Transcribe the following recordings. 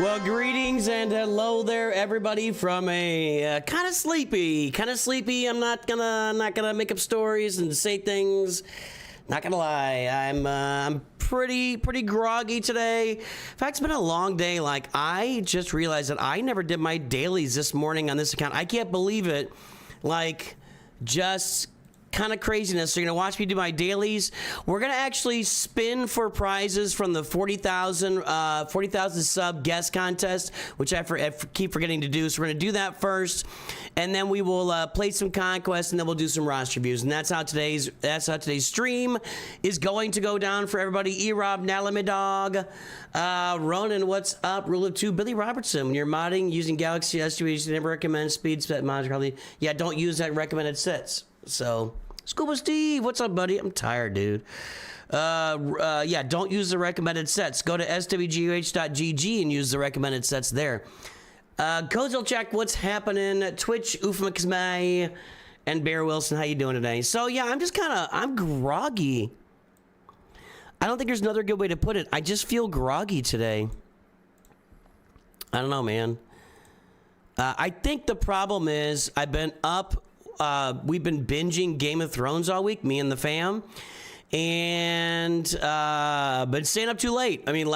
Well, greetings and hello there, everybody. From a kind of sleepy. I'm not gonna make up stories and say things. Not gonna lie, I'm pretty groggy today. In fact, it's been a long day. Like, I just realized that I never did my dailies this morning on this account. I can't believe it. Like, just kind of craziness. So you're gonna watch me do my dailies. We're gonna actually spin for prizes from the 40,000 sub guest contest, which I keep forgetting to do. So we're gonna do that first, and then we will play some Conquest, and then we'll do some roster reviews. And that's how today's stream is going to go down for everybody. E-Rob, Nalamidog, Ronan, what's up? Rule of 2, Billy Robertson. When you're modding using Galaxy S2, you should never recommend speed set mods. Probably, yeah, don't use that recommended sets. So, Scuba Steve, what's up, buddy? I'm tired, dude. Yeah, don't use the recommended sets. Go to swgoh.gg and use the recommended sets there. Kozel check, what's happening? Twitch, Ufmaxmay, and Bear Wilson, how you doing today? So yeah, I'm groggy. I don't think there's another good way to put it. I just feel groggy today. I don't know, man. I think the problem is I've been up. We've been binging Game of Thrones all week, me and the fam, and been staying up too late. I mean,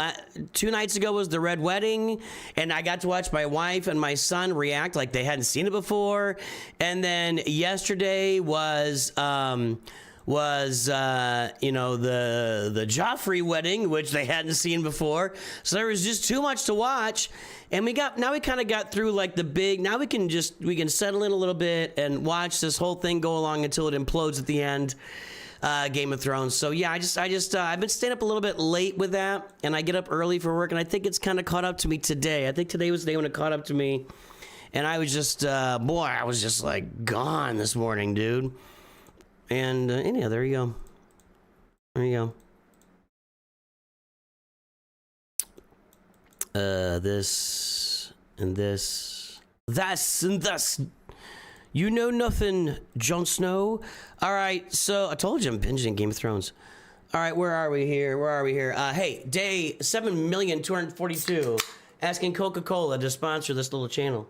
2 nights ago was the Red Wedding, and I got to watch my wife and my son react like they hadn't seen it before. And then yesterday was you know, the Joffrey wedding, which they hadn't seen before. So there was just too much to watch. And now we kind of got through like the big, now we can settle in a little bit and watch this whole thing go along until it implodes at the end, Game of Thrones. So yeah, I've been staying up a little bit late with that, and I get up early for work, and I think it's kind of caught up to me today. I think today was the day when it caught up to me, and I was just, boy, I was just like gone this morning, dude. And anyhow, there you go. There you go. This and this. Thus and thus. You know nothing, Jon Snow. All right, so I told you I'm binging Game of Thrones. All right, where are we here? Hey, day 7,242. Asking Coca-Cola to sponsor this little channel.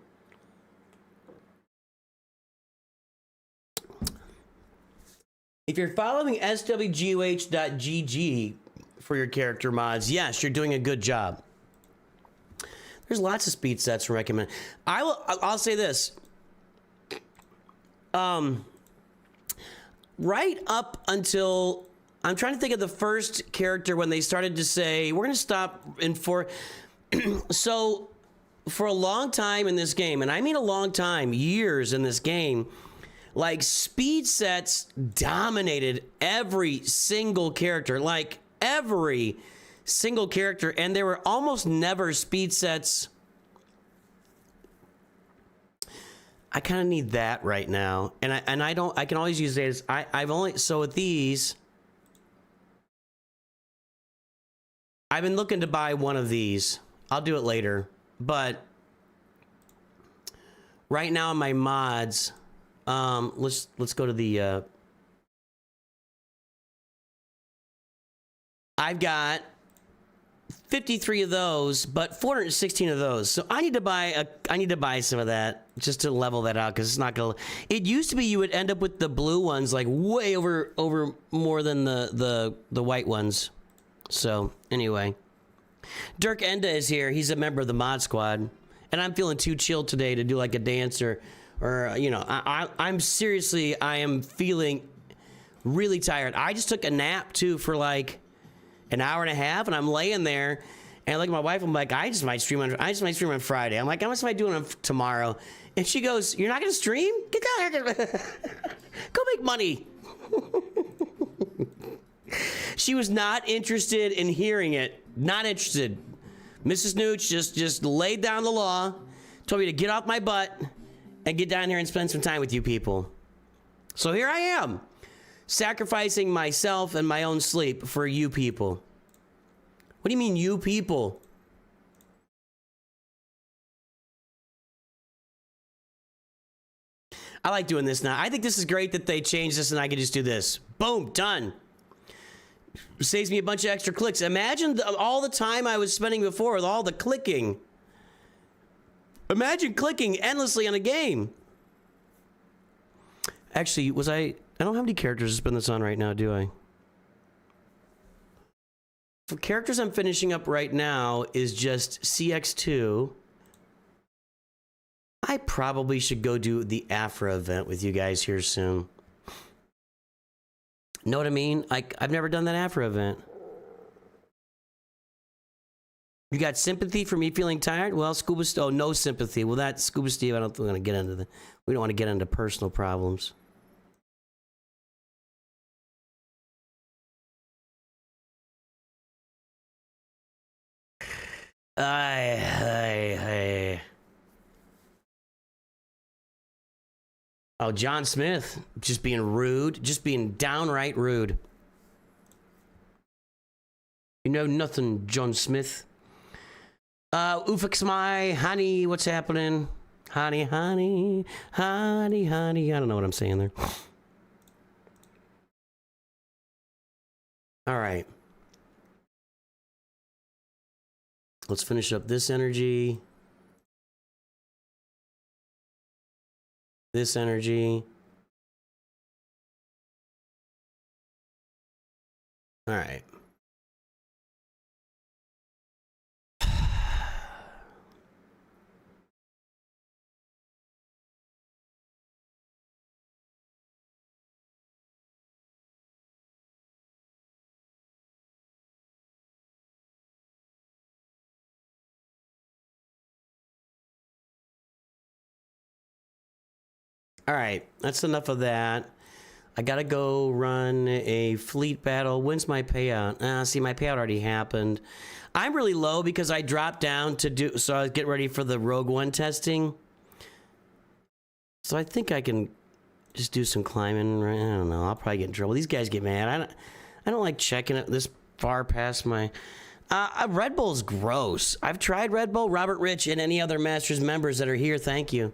If you're following swgoh.gg for your character mods, yes, you're doing a good job. There's lots of speed sets to recommend. I'll say this. Right up until, I'm trying to think of the first character when they started to say, we're going to stop in for, so for a long time in this game, and I mean a long time, years in this game, like, speed sets dominated every single character, like every single character, and there were almost never speed sets. I kind of need that right now, and I can always use these. So with these, I've been looking to buy one of these. I'll do it later, but right now in my mods, let's go to the I've got 53 of those, but 416 of those. So I need to buy some of that just to level that out, because it's not gonna. It used to be you would end up with the blue ones like way over more than the white ones. So anyway, Dirk Enda is here. He's a member of the mod squad, and I'm feeling too chilled today to do like a dance or you know, I'm seriously, I am feeling really tired. I just took a nap too for like an hour and a half, and I'm laying there, and I look at my wife. I'm like, I just might stream on Friday. I'm like, how much am I doing on tomorrow? And she goes, "You're not gonna stream? Get down here, go make money." She was not interested in hearing it. Not interested. Mrs. Nooch just laid down the law, told me to get off my butt and get down here and spend some time with you people. So here I am, sacrificing myself and my own sleep for you people. What do you mean, you people? I like doing this now. I think this is great that they changed this and I can just do this. Boom, done. Saves me a bunch of extra clicks. Imagine all the time I was spending before with all the clicking. Imagine clicking endlessly on a game. Actually, I don't have any characters to spin this on right now, do I? For characters I'm finishing up right now is just CX2. I probably should go do the Afra event with you guys here soon. Know what I mean? I've never done that Afra event. You got sympathy for me feeling tired? Well, Scuba Steve, oh, no sympathy. Well, that Scuba Steve, I don't think we're going to get into the, we don't want to get into personal problems. Oh, John Smith, just being rude, just being downright rude. You know nothing, John Smith. Ufix my honey, what's happening? Honey, honey, honey, honey. I don't know what I'm saying there. All right. Let's finish up this energy. This energy. All right. All right, that's enough of that. I gotta go run a fleet battle. When's my payout? See, my payout already happened. I'm really low because I dropped down to do, so I was getting ready for the Rogue One testing. So I think I can just do some climbing. I don't know. I'll probably get in trouble. These guys get mad. I don't like checking it this far past my. Red Bull's gross. I've tried Red Bull. Robert Rich and any other Masters members that are here, thank you.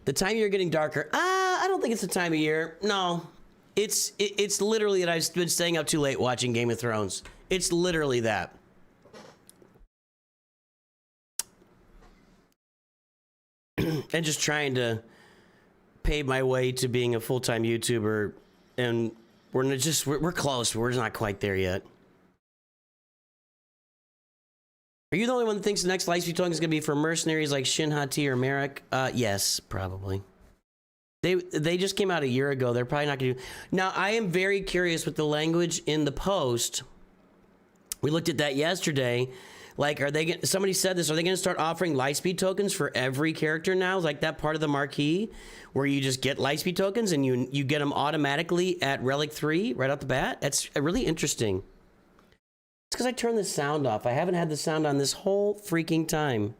The time of year getting darker. I don't think it's the time of year. No, it's literally that I've been staying up too late watching Game of Thrones. It's literally that. And just trying to pave my way to being a full-time YouTuber, and we're close. We're just not quite there yet. Are you the only one that thinks the next Lightspeed token is going to be for mercenaries like Shin Hati or Merrick? Yes, probably. They just came out a year ago. They're probably not going to do. Now, I am very curious with the language in the post. We looked at that yesterday. Like, are they? Somebody said this. Are they going to start offering Lightspeed tokens for every character now? Like that part of the marquee where you just get Lightspeed tokens and you get them automatically at Relic 3 right off the bat? That's really interesting. It's because I turned the sound off. I haven't had the sound on this whole freaking time.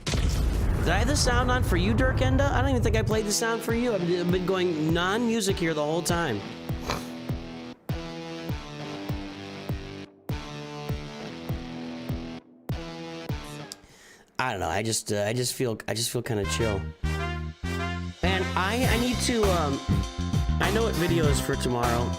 Did I have the sound on for you, Dirkenda? I don't even think I played the sound for you. I've been going non-music here the whole time. I don't know. I just feel kind of chill. And I need to I know what video is for tomorrow.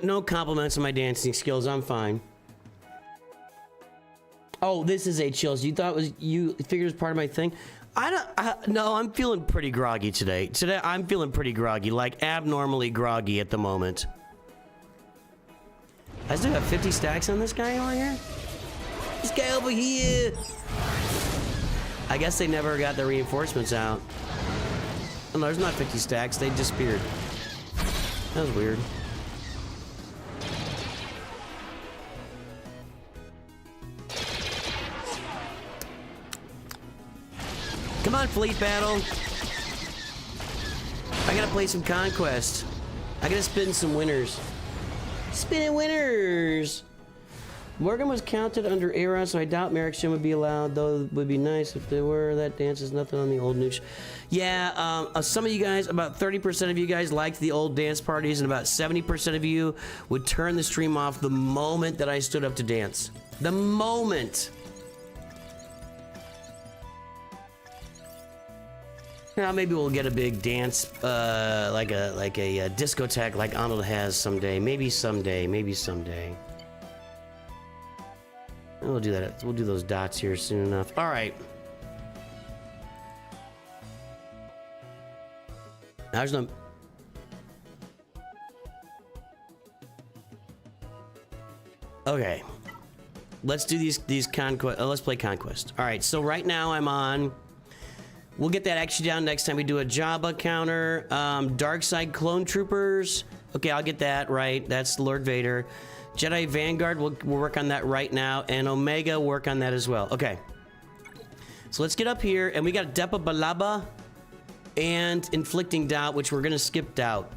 No compliments on my dancing skills. I'm fine. Oh, this is a chills. You thought you figured it was part of my thing? No, I'm feeling pretty groggy today. Today, I'm feeling pretty groggy, like abnormally groggy at the moment. I still got 50 stacks on this guy over here. This guy over here. I guess they never got the reinforcements out. Oh, no, there's not 50 stacks. They disappeared. That was weird. Come on, Fleet Battle. I gotta play some Conquest. I gotta spin some winners. Spinning winners. Morgan was counted under era, so I doubt Merrickson would be allowed, though it would be nice if they were. That dance is nothing on the old Nooch. Yeah, some of you guys, about 30% of you guys liked the old dance parties, and about 70% of you would turn the stream off the moment that I stood up to dance. The moment. Now maybe we'll get a big dance, like a discotheque like Arnold has someday. Maybe someday, maybe someday. We'll do that. We'll do those dots here soon enough. All right. There's no. Okay. Let's do these conquest. Let's play Conquest. All right. So right now I'm on. We'll get that action down next time we do a Jabba counter. Dark Side Clone Troopers. Okay, I'll get that right. That's Lord Vader. Jedi Vanguard, we'll work on that right now. And Omega, work on that as well. Okay. So let's get up here. And we got Depa Balaba and Inflicting Doubt, which we're going to skip Doubt.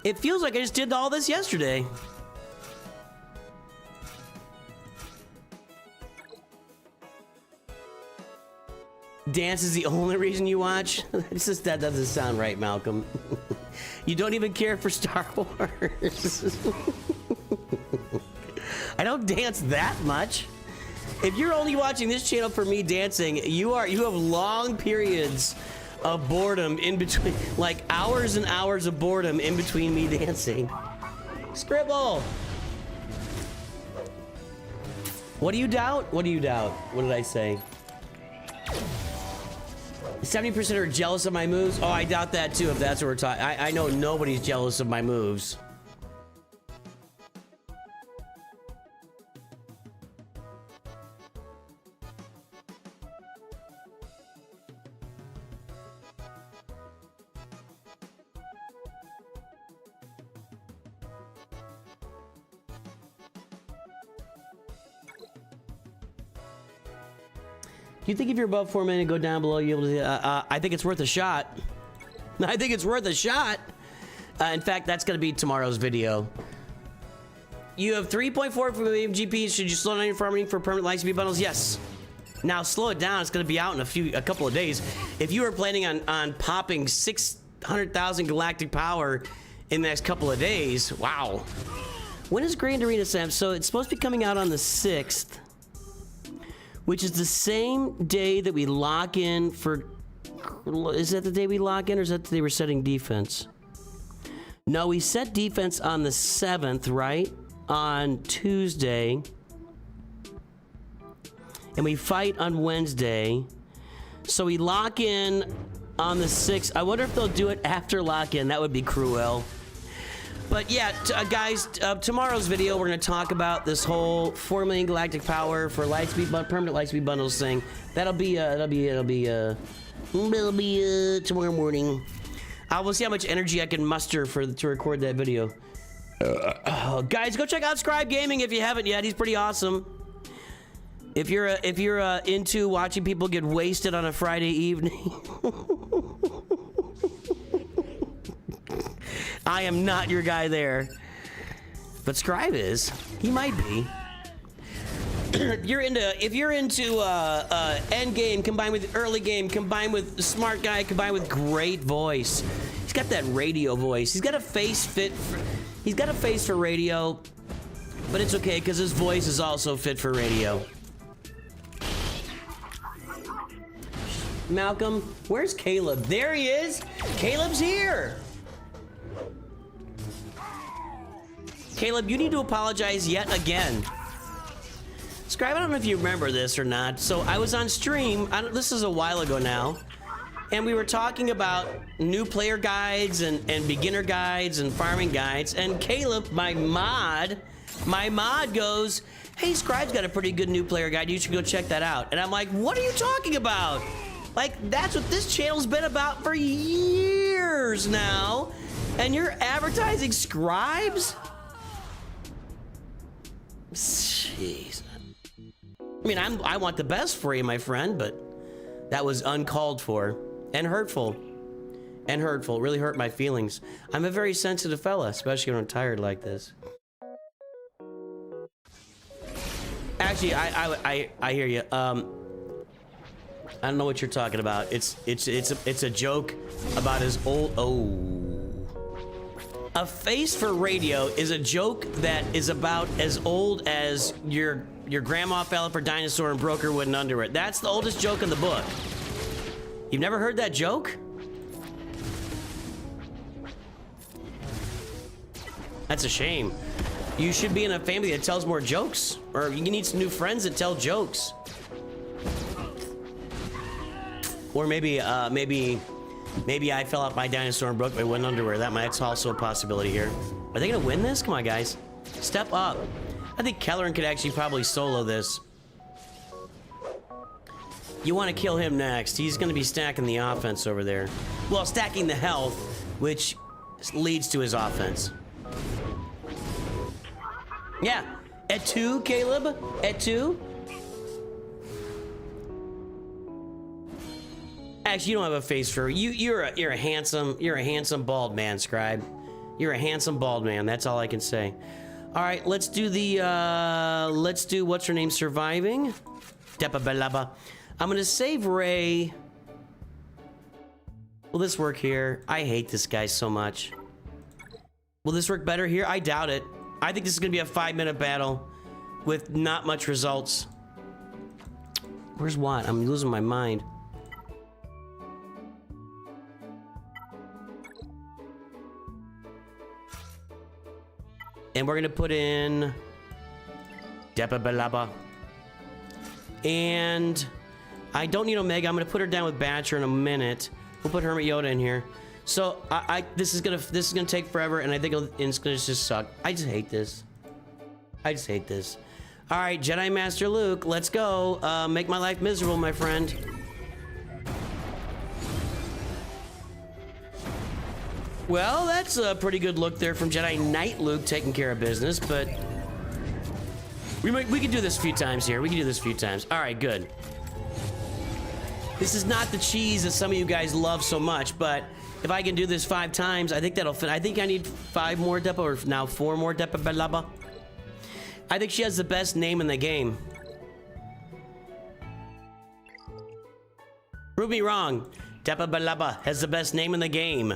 It feels like I just did all this yesterday. Dance is the only reason you watch? That doesn't sound right, Malcolm. You don't even care for Star Wars. I don't dance that much. If you're only watching this channel for me dancing, you have long periods of boredom in between, like hours and hours of boredom in between me dancing. Scribble! What do you doubt? What do you doubt? What did I say? 70% are jealous of my moves. Oh, I doubt that too, if that's what we're talking. I know nobody's jealous of my moves. Do you think if you're above 4 million, go down below, you'll be able to? I think it's worth a shot. I think it's worth a shot. In fact, that's going to be tomorrow's video. You have 3.4 million GPs. Should you slow down your farming for permanent light speed bundles? Yes. Now slow it down. It's going to be out in a couple of days. If you were planning on popping 600,000 galactic power in the next couple of days, wow. When is Grand Arena Sam? So it's supposed to be coming out on the 6th. Which is the same day that we lock in for... Is that the day we lock in, or is that the day we're setting defense? No, we set defense on the 7th, right? On Tuesday. And we fight on Wednesday. So we lock in on the 6th. I wonder if they'll do it after lock-in. That would be cruel. But yeah, guys, tomorrow's video, we're going to talk about this whole 4 million galactic power for permanent lightspeed bundles thing. That'll be tomorrow morning. We'll see how much energy I can muster to record that video. Guys, go check out Scribe Gaming if you haven't yet. He's pretty awesome. If you're into watching people get wasted on a Friday evening. I am not your guy there. But Scribe is. He might be. If you're into end game combined with early game, combined with smart guy, combined with great voice. He's got that radio voice. He's got a face for radio, but it's okay because his voice is also fit for radio. Malcolm, where's Caleb? There he is. Caleb's here. Caleb, you need to apologize yet again. Scribe, I don't know if you remember this or not. So I was on stream, this is a while ago now, and we were talking about new player guides and beginner guides and farming guides, and Caleb, my mod goes, hey, Scribe's got a pretty good new player guide, you should go check that out. And I'm like, what are you talking about? Like, that's what this channel's been about for years now, and you're advertising Scribes? Jeez. I mean, I want the best for you, my friend, but that was uncalled for and hurtful. and hurtful. It really hurt my feelings. I'm a very sensitive fella, especially when I'm tired like this. Actually, I hear you. I don't know what you're talking about. It's a joke about his old. Oh. A face for radio is a joke that is about as old as your grandma fell for dinosaur and broke her wooden underwear. That's the oldest joke in the book. You've never heard that joke? That's a shame. You should be in a family that tells more jokes, or you need some new friends that tell jokes. Or maybe I fell off my dinosaur and broke my wooden underwear. That's also a possibility here. Are they gonna win this? Come on, guys. Step up. I think Kelleran could actually probably solo this. You want to kill him next. He's gonna be stacking the offense over there. Well, stacking the health, which leads to his offense. Yeah. At 2, Caleb? At 2? Actually, you don't have a face for you're a handsome bald man, Scribe. You're a handsome bald man. That's all I can say. All right, let's do what's her name surviving? Depa Belaba. I'm gonna save Ray. Will this work here? I hate this guy so much. Will this work better here? I doubt it. I think this is gonna be a 5-minute battle with not much results. Where's Watt? I'm losing my mind. And we're gonna put in Depa Belaba. And I don't need Omega. I'm gonna put her down with Batcher in a minute. We'll put Hermit Yoda in here. So this is gonna take forever, and I think it's gonna just suck. I just hate this. I just hate this. All right, Jedi Master Luke, let's go. Make my life miserable, my friend. Well, that's a pretty good look there from Jedi Knight Luke taking care of business, but we can do this a few times here. We can do this a few times. All right, good. This is not the cheese that some of you guys love so much, but if I can do this 5 times, I think that'll fit. I think I need 5 more Depa, or now 4 more Depa Belaba. I think she has the best name in the game. Prove me wrong. Depa Belaba has the best name in the game.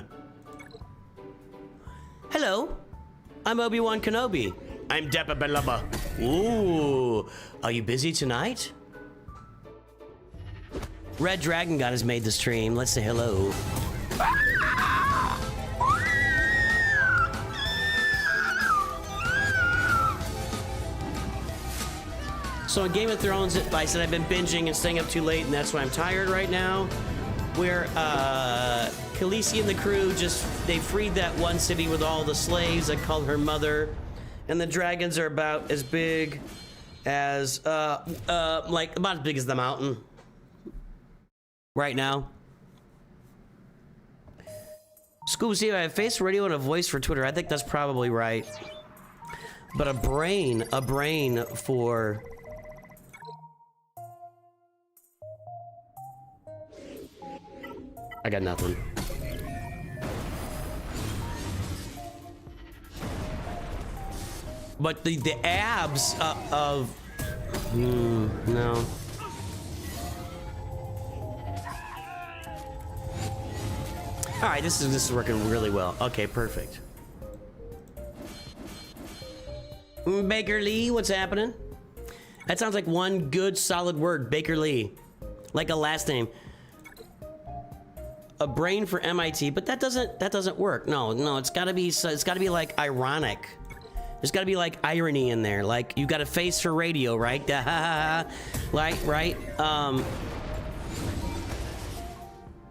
Hello, I'm Obi-Wan Kenobi. I'm Depa Belaba. Ooh, are you busy tonight? Red Dragon God has made the stream. Let's say hello. So in Game of Thrones, I said I've been binging and staying up too late, and that's why I'm tired right now. Where Khaleesi and the crew they freed that one city with all the slaves that called her mother, and the dragons are about as big as like about as big as the mountain right now. Scooby, see, I have face for radio and a voice for Twitter. I think that's probably right. But a brain for I got nothing. But the abs of no. All right, this is working really well. Okay, perfect. Baker Lee, what's happening? That sounds like one good solid word, Baker Lee, like a last name. A brain for MIT, but that doesn't work. No, it's gotta be like ironic. There's gotta be like irony in there. Like you got a face for radio, right? right.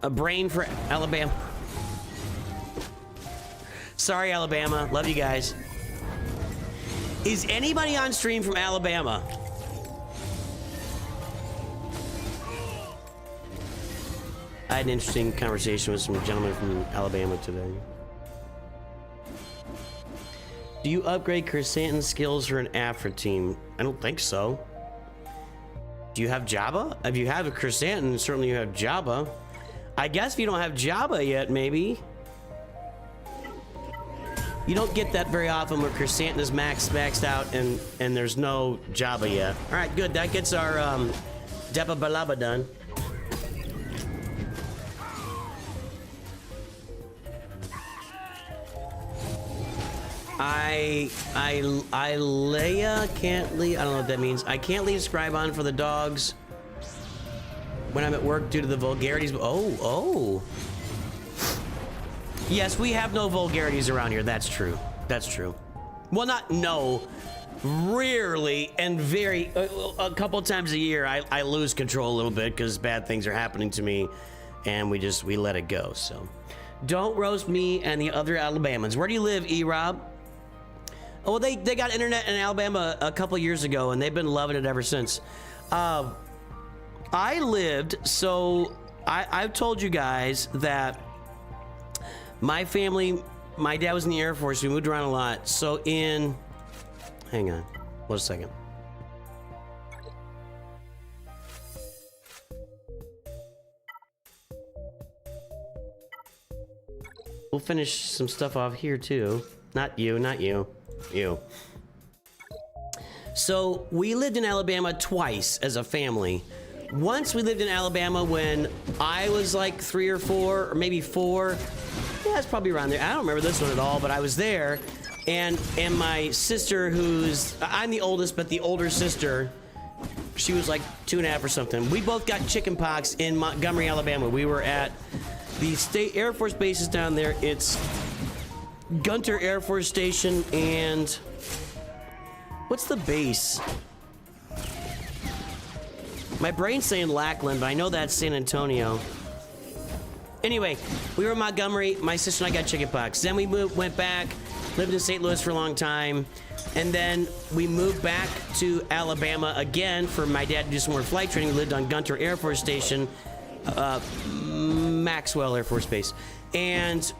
A brain for Alabama. Sorry, Alabama. Love you guys. Is anybody on stream from Alabama? I had an interesting conversation with some gentlemen from Alabama today. Do you upgrade Chrysanthemum skills for an Afra team? I don't think so. Do you have Jabba? If you have a Chrysanthemum, certainly you have Jabba. I guess if you don't have Jabba yet, maybe. You don't get that very often where Chrysanthemum is maxed out and there's no Jabba yet. All right, good. That gets our Deppa Balaba done. Leia can't leave. I don't know what that means. I can't leave Scribe-On for the dogs when I'm at work due to the vulgarities. Oh. Yes, we have no vulgarities around here. That's true. That's true. Well, not no. Rarely and very a couple times a year I lose control a little bit because bad things are happening to me, and we let it go. So, don't roast me and the other Alabamans. Where do you live, E-Rob? Oh, well, they got internet in Alabama a couple years ago, and they've been loving it ever since. I lived, so I've told you guys that my family, my dad was in the Air Force. We moved around a lot. So hang on, one second. We'll finish some stuff off here too. Not you, not you. You. So we lived in Alabama twice as a family. Once we lived in Alabama when I was like 3 or 4, or maybe 4. Yeah, it's probably around there. I don't remember this one at all, but I was there. And my sister, I'm the oldest, but the older sister, she was like 2.5 or something. We both got chicken pox in Montgomery, Alabama. We were at the State Air Force bases down there. It's Gunter Air Force Station and what's the base? My brain's saying Lackland, but I know that's San Antonio. Anyway, we were in Montgomery. My sister and I got chickenpox. Then we went back, lived in St. Louis for a long time, and then we moved back to Alabama again for my dad to do some more flight training. We lived on Gunter Air Force Station, Maxwell Air Force Base, and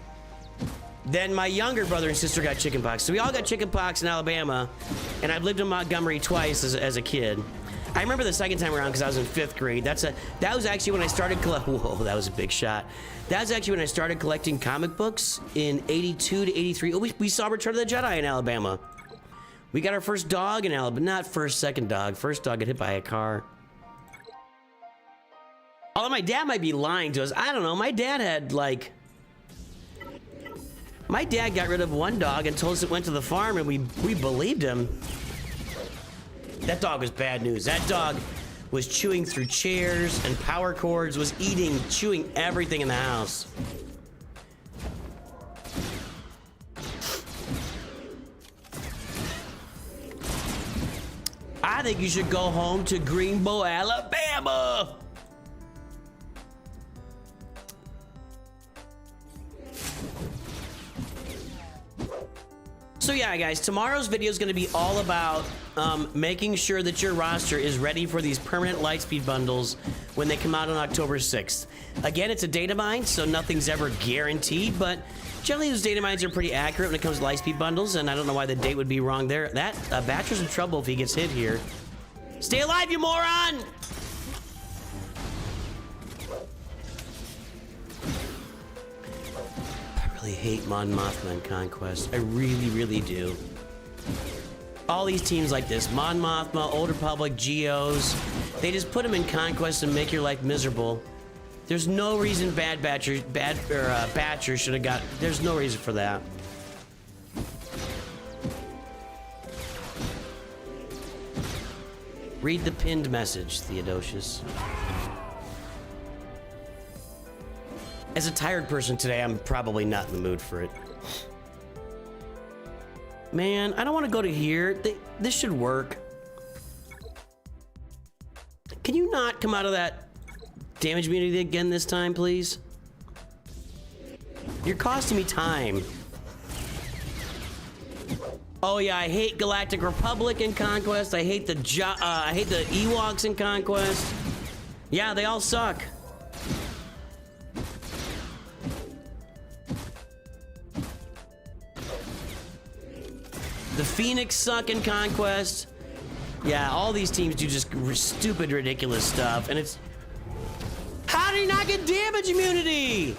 then my younger brother and sister got chickenpox. So we all got chickenpox in Alabama, and I've lived in Montgomery twice as a kid. I remember the second time around because I was in 5th grade. That was actually when I started whoa, that was a big shot. That was actually when I started collecting comic books in 82 to 83. Oh, we saw Return of the Jedi in Alabama. We got our first dog in Alabama. Not second dog. First dog got hit by a car. Although my dad might be lying to us. I don't know. My dad got rid of one dog and told us it went to the farm, and we believed him. That dog was bad news. That dog was chewing through chairs and power cords, was chewing everything in the house. I think you should go home to Greenbow, Alabama. So yeah, guys, tomorrow's video is going to be all about making sure that your roster is ready for these permanent Lightspeed bundles when they come out on October 6th. Again, it's a data mine, so nothing's ever guaranteed, but generally those data mines are pretty accurate when it comes to Lightspeed bundles, and I don't know why the date would be wrong there. That Batcher's in trouble if he gets hit here. Stay alive, you moron! I really hate Mon Mothma and Conquest. I really, really do. All these teams like this, Mon Mothma, Old Republic, Geos, they just put them in Conquest and make your life miserable. There's no reason Batcher should have got. There's no reason for that. Read the pinned message, Theodosius. As a tired person today, I'm probably not in the mood for it. Man, I don't want to go to here. This should work. Can you not come out of that damage immunity again this time, please? You're costing me time. Oh yeah, I hate Galactic Republic in Conquest. I hate the Ewoks in Conquest. Yeah, they all suck. The Phoenix suck in Conquest. Yeah, all these teams do just stupid, ridiculous stuff, and it's... How did he not not get damage immunity?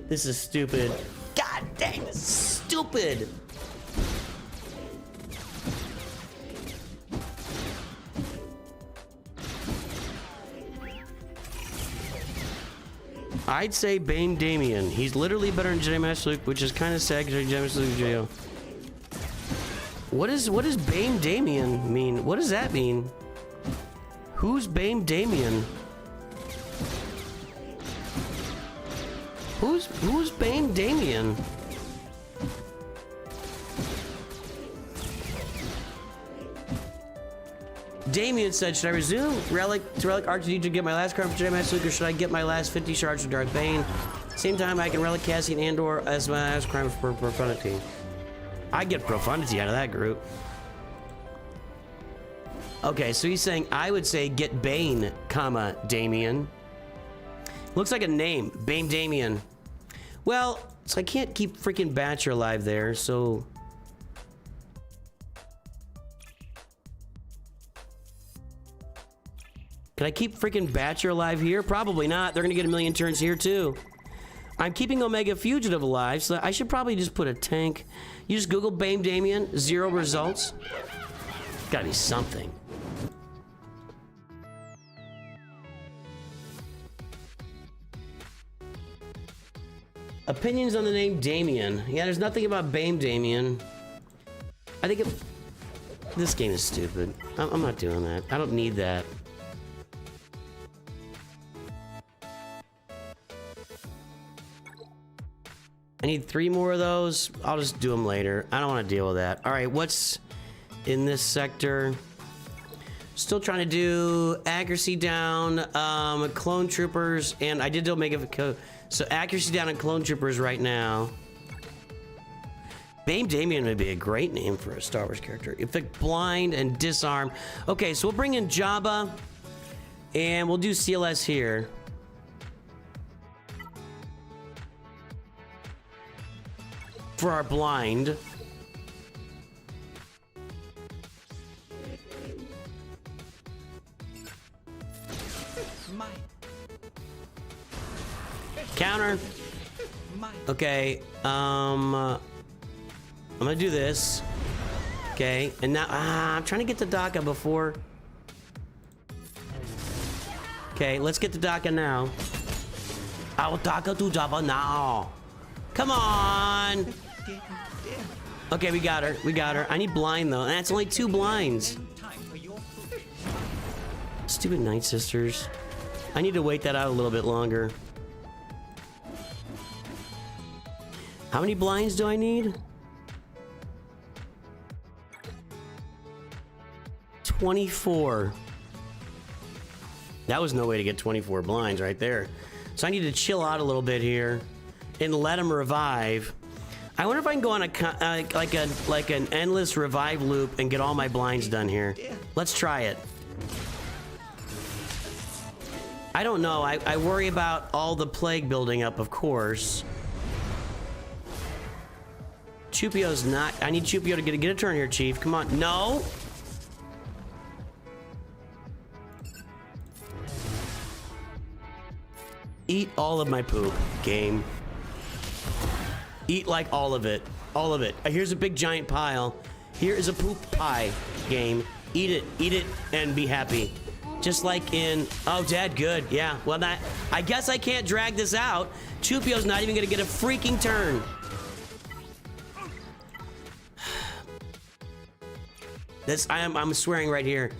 This is stupid. God dang, this is stupid. I'd say Bane Damien. He's literally better than Jedi Master Luke, which is kind of sad because Jedi Master Luke jail. What does Bane Damien mean? What does that mean? Who's Bane Damien? Who's Bane Damien? Damien said, should I resume Relic R2D to get my last card from Jedi Master Luke, or should I get my last 50 shards from Darth Bane? Same time, I can Relic Cassian Andor as my last crime for Profundity. I get Profundity out of that group. Okay, so he's saying, I would say get Bane, comma, Damien. Looks like a name, Bane Damien. Well, so I can't keep freaking Batcher alive there, so... Can I keep freaking Batcher alive here? Probably not. They're gonna get a million turns here too. I'm keeping Omega Fugitive alive, so I should probably just put a tank. You just Google Bane Damien, 0 results. Gotta be something. Opinions on the name Damien. Yeah, there's nothing about Bane Damien. I think this game is stupid. I'm not doing that. I don't need that. I need 3 more of those. I'll just do them later. I don't want to deal with that. All right, what's in this sector? Still trying to do accuracy down, clone troopers, and I did Omega Code. So accuracy down and clone troopers right now. Bane Damien would be a great name for a Star Wars character. Inflict blind and disarm. Okay, so we'll bring in Jabba, and we'll do CLS here. For our blind. Counter. Okay, I'm gonna do this. Okay, and now I'm trying to get to Daka before. Okay, let's get to Daka now. I'll Daka to Jabba now. Come on. Okay, we got her. We got her. I need blind though, and that's only 2 blinds. Stupid Night Sisters. I need to wait that out a little bit longer. How many blinds do I need? 24. That was no way to get 24 blinds right there. So I need to chill out a little bit here and let him revive. I wonder if I can go on a like an endless revive loop and get all my blinds done here. Let's try it. I don't know. I worry about all the plague building up, of course. Chupio's not. I need Chupio to get a turn here, Chief. Come on. No. Eat all of my poop, game. Eat like all of it. All of it. Here's a big giant pile. Here is a poop pie, game. Eat it, and be happy. Just like in, oh, Dad, good. Yeah, well, I guess I can't drag this out. Chupio's not even gonna get a freaking turn. I'm swearing right here.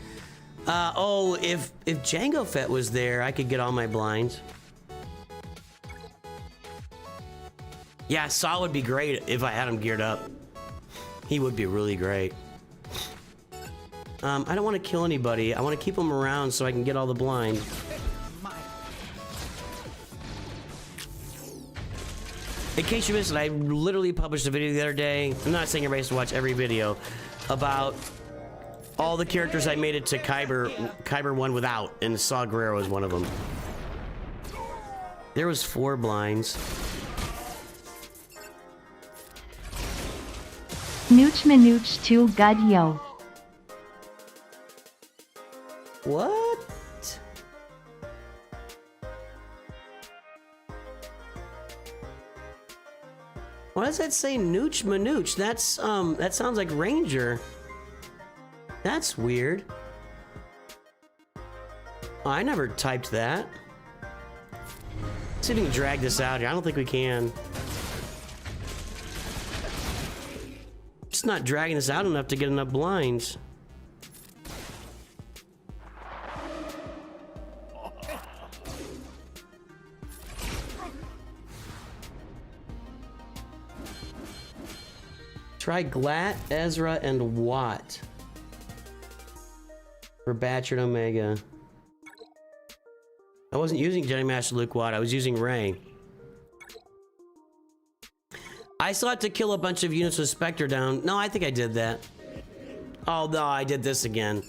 Oh, if Jango Fett was there, I could get all my blinds. Yeah, Saw would be great if I had him geared up. He would be really great. I don't want to kill anybody. I want to keep them around so I can get all the blinds. In case you missed it, I literally published a video the other day. I'm not saying everybody has to watch every video about all the characters I made it to Kyber 1 without, and Saw Gerrera was one of them. There was 4 blinds. Nooch2Gud yo. What? Why does that say Nooch2Gud? That's that sounds like Ranger. That's weird. Oh, I never typed that. Let's see if we can drag this out here. I don't think we can. Just not dragging this out enough to get enough blinds. Try Glat, Ezra, and Watt for Batch and Omega. I wasn't using Jedi Master Luke Watt, I was using Rey. I still have to kill a bunch of units with Spectre down. No, I think I did that. Oh no, I did this again.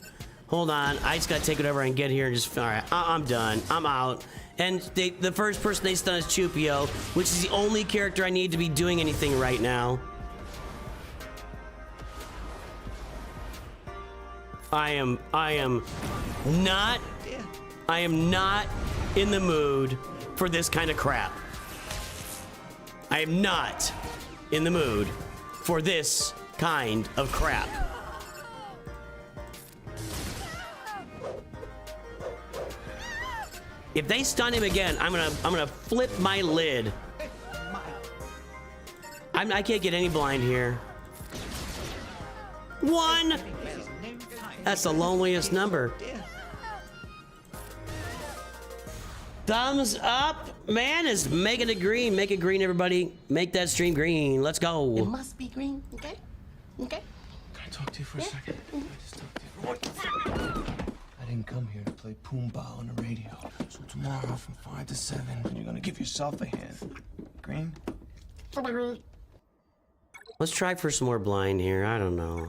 Hold on, I just gotta take whatever I can get here and just, all right, I'm done, I'm out. And the first person they stun is Chupio, which is the only character I need to be doing anything right now. I am not in the mood for this kind of crap. I am not in the mood for this kind of crap. If they stun him again, I'm gonna flip my lid. I can't get any blind here. One. That's the loneliest number. Thumbs up, man, is making it green. Make it green, everybody. Make that stream green. Let's go. It must be green, okay? Okay? Can I talk to you for a second? Can I just talk to you? I didn't come here to play Pumbaa on the radio. So tomorrow from 5 to 7, you're gonna give yourself a hand. Green? Let's try for some more blind here. I don't know.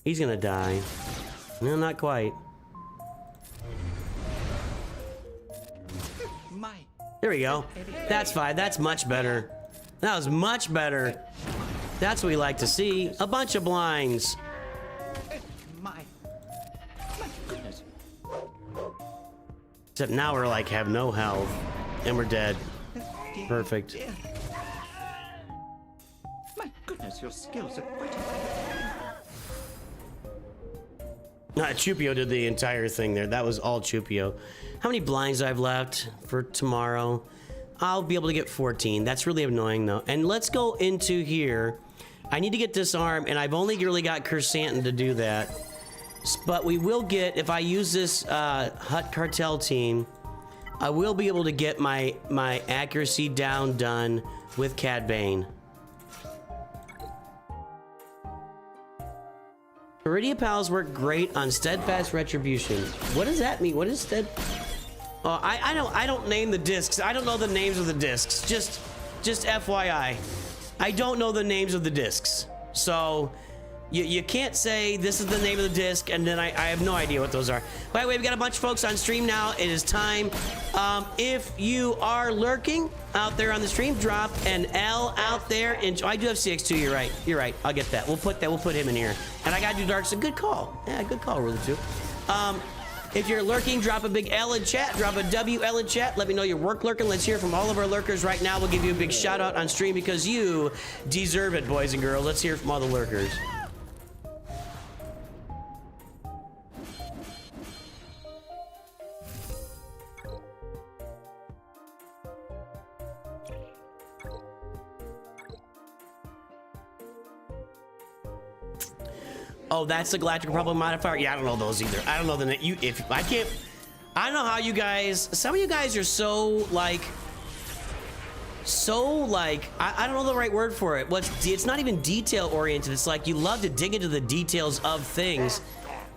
He's gonna die. No, not quite. There we go. That's fine. That's much better. That was much better. That's what we like to see. A bunch of blinds. My goodness. Except now we're like have no health. And we're dead. Perfect. My goodness, your skills are quite Chupio did the entire thing there. That was all Chupio. How many blinds I've left for tomorrow? I'll be able to get 14. That's really annoying though. And let's go into here. I need to get Disarm, and I've only really got Kersantin to do that. But we will get, if I use this Hut Cartel team, I will be able to get my accuracy done with Cad Bane. Iridia Pals work great on Steadfast Retribution. What does that mean? What is Stead? Oh, I don't name the discs. I don't know the names of the discs. Just FYI. I don't know the names of the discs. So you can't say this is the name of the disc and then I have no idea what those are. By the way, we got a bunch of folks on stream now. It is time. If you are lurking out there on the stream, drop an L out there. And I do have CX2. You're right. You're right. I'll get that. We'll put that. We'll put him in here. And I gotta do Dark. So good call. Yeah, good call, Ruler 2. If you're lurking, drop a big L in chat. Drop a WL in chat. Let me know your work lurking. Let's hear from all of our lurkers right now. We'll give you a big shout out on stream because you deserve it, boys and girls. Let's hear from all the lurkers. Oh, that's the Galactic Republic modifier? Yeah, I don't know those either. I don't know the name. I don't know how you guys, some of you guys are so like, I don't know the right word for it. It's not even detail oriented. It's like you love to dig into the details of things.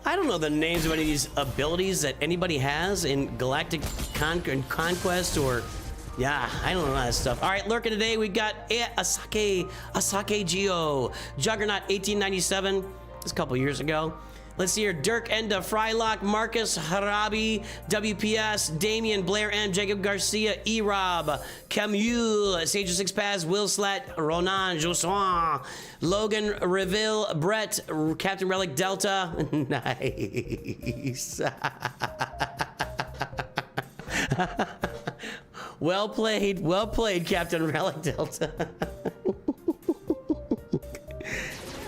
I don't know the names of any of these abilities that anybody has in Galactic Conquest or, yeah, I don't know that stuff. All right, lurking today, we got Asake Geo, Juggernaut 1897. This a couple years ago. Let's see here. Dirk Enda, Frylock, Marcus Harabi, WPS, Damian, Blair M, Jacob Garcia, E-Rob, Camus, Sage of Six Paths, Will Slat, Ronan, Josuan, Logan, Reville, Brett, Captain Relic Delta. Nice. Well played, Captain Relic Delta.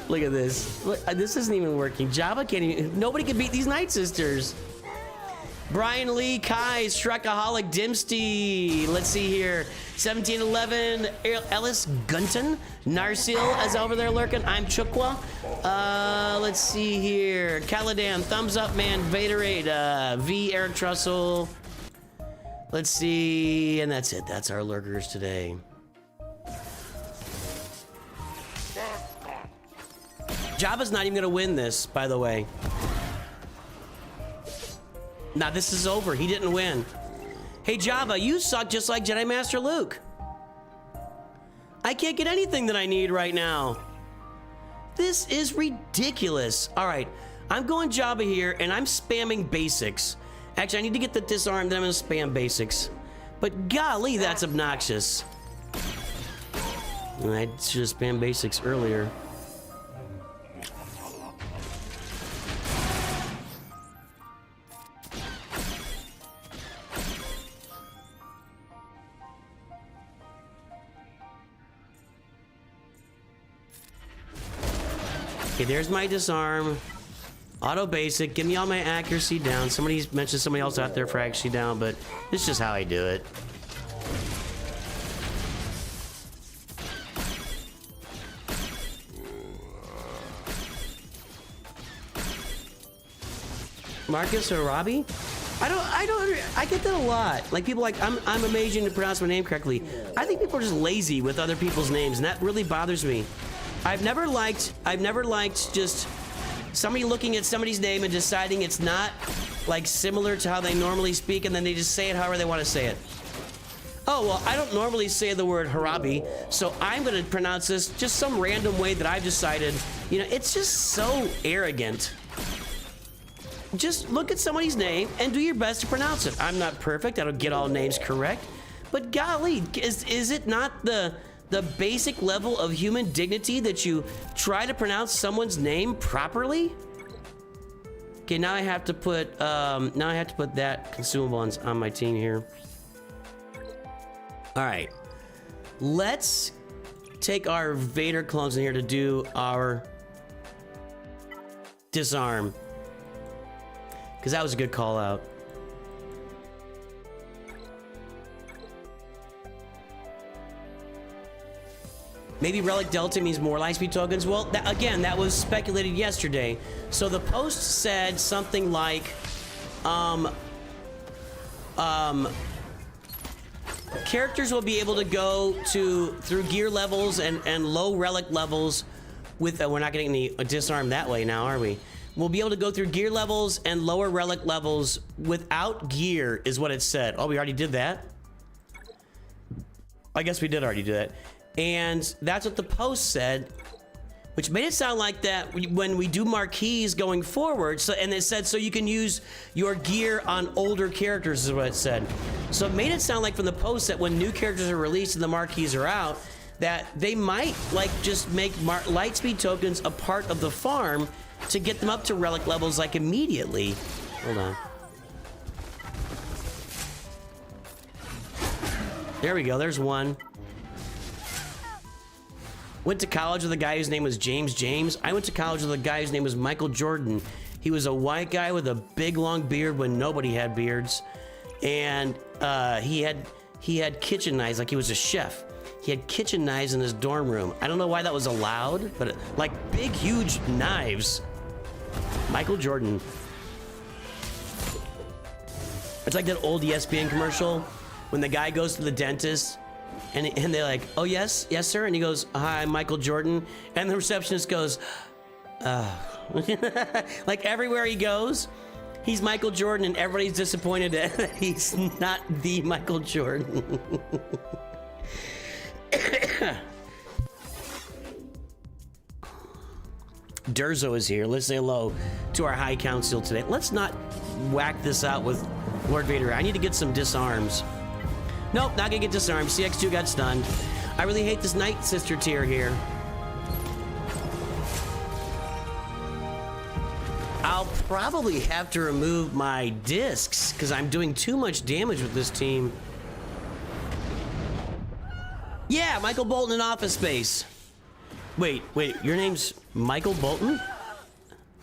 Look at this. Look, this isn't even working. Jabba can't even. Nobody can beat these Night Sisters. Brian Lee, Kai, Shrekaholic, Dimsty. Let's see here. 1711, Ellis Gunton, Narsil is over there lurking. I'm Chukwa. Let's see here. Caladan, Thumbs Up Man, Vaderade, V, Eric Trussell. Let's see, and that's it. That's our lurkers today. Jabba's not even gonna win this, by the way. Now this is over. He didn't win. Hey Jabba, you suck just like Jedi Master Luke. I can't get anything that I need right now. This is ridiculous. All right, I'm going Jabba here, and I'm spamming basics. Actually, I need to get the disarm, then I'm gonna spam basics. But golly, that's obnoxious. I should have spammed basics earlier. Okay, there's my disarm. Auto basic, give me all my accuracy down. Somebody mentioned somebody else out there for accuracy down, but this is just how I do it. Marcus or Robbie? I get that a lot. Like people like, I'm amazing to pronounce my name correctly. I think people are just lazy with other people's names, and that really bothers me. I've never liked just somebody looking at somebody's name and deciding it's not like similar to how they normally speak, and then they just say it however they want to say it. Oh, well, I don't normally say the word Harabi, so I'm going to pronounce this just some random way that I've decided. You know, it's just so arrogant. Just look at somebody's name and do your best to pronounce it. I'm not perfect. I don't get all names correct. But golly, is it not the basic level of human dignity that you try to pronounce someone's name properly? Okay, now I have to put that consumable on my team here. All right, let's take our Vader clones in here to do our disarm, because that was a good call out. Maybe Relic Delta means more Lightspeed tokens. Well, again, that was speculated yesterday. So the post said something like, characters will be able to go through gear levels and low relic levels with, we're not getting any disarm that way now, are we? We'll be able to go through gear levels and lower relic levels without gear, is what it said. Oh, we already did that? I guess we did already do that. And that's what the post said, which made it sound like that when we do marquees going forward. So, and it said, so you can use your gear on older characters, is what it said. So it made it sound like from the post that when new characters are released and the marquees are out, that they might like just make Lightspeed tokens a part of the farm to get them up to relic levels like immediately. Hold on. There we go, there's one. Went to college with a guy whose name was James. I went to college with a guy whose name was Michael Jordan. He was a white guy with a big long beard when nobody had beards. And he had kitchen knives, like he was a chef. He had kitchen knives in his dorm room. I don't know why that was allowed, but like big, huge knives. Michael Jordan. It's like that old ESPN commercial when the guy goes to the dentist and they're like, oh, yes, sir. And he goes, hi, I'm Michael Jordan. And the receptionist goes, like everywhere he goes, he's Michael Jordan, and everybody's disappointed that he's not the Michael Jordan. Durzo is here. Let's say hello to our High Council today. Let's not whack this out with Lord Vader. I need to get some disarms. Nope, not gonna get disarmed. CX2 got stunned. I really hate this Night Sister tier here. I'll probably have to remove my discs because I'm doing too much damage with this team. Yeah, Michael Bolton in Office Space. Wait, your name's Michael Bolton?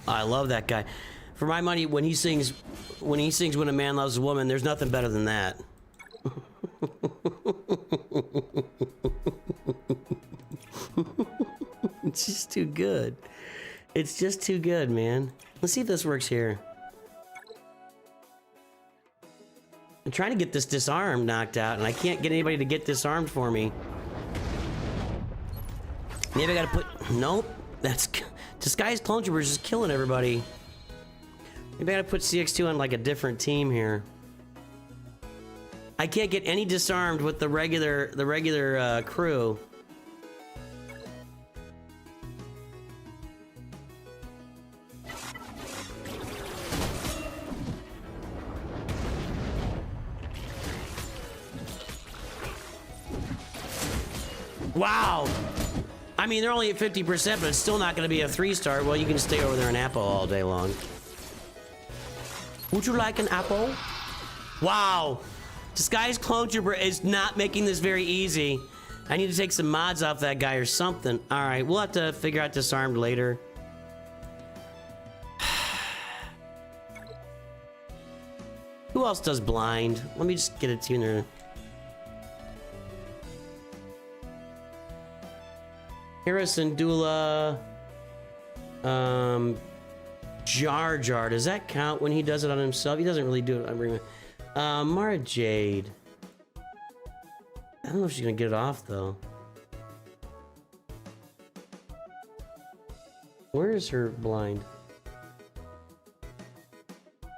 Oh, I love that guy. For my money, when he sings When a Man Loves a Woman, there's nothing better than that. It's just too good. It's just too good, man. Let's see if this works here. I'm trying to get this disarmed knocked out, and I can't get anybody to get disarmed for me. Maybe I gotta put... Nope. That's... Disguised Clone Troopers is killing everybody. Maybe I gotta put CX2 on like a different team here. I can't get any disarmed with the regular crew. Wow! I mean, they're only at 50%, but it's still not going to be a 3-star. Well, you can stay over there and apple all day long. Would you like an apple? Wow! Disguised Clone Trooper is not making this very easy. I need to take some mods off that guy or something. Alright, we'll have to figure out disarmed later. Who else does blind? Let me just get a tuner. Harrison Dula, Jar Jar. Does that count when he does it on himself? He doesn't really do it on Mara Jade. I don't know if she's gonna get it off though. Where is her blind? I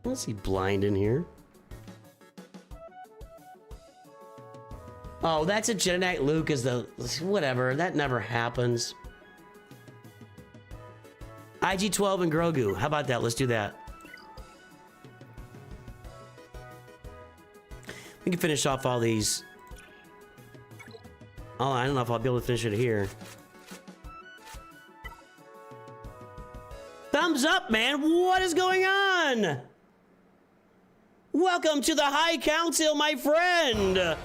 don't see blind in here. Oh, that's a Jedi Knight Luke is the... Whatever, that never happens. IG-12 and Grogu. How about that? Let's do that. We can finish off all these. Oh, I don't know if I'll be able to finish it here. Thumbs up, man! What is going on? Welcome to the High Council, my friend!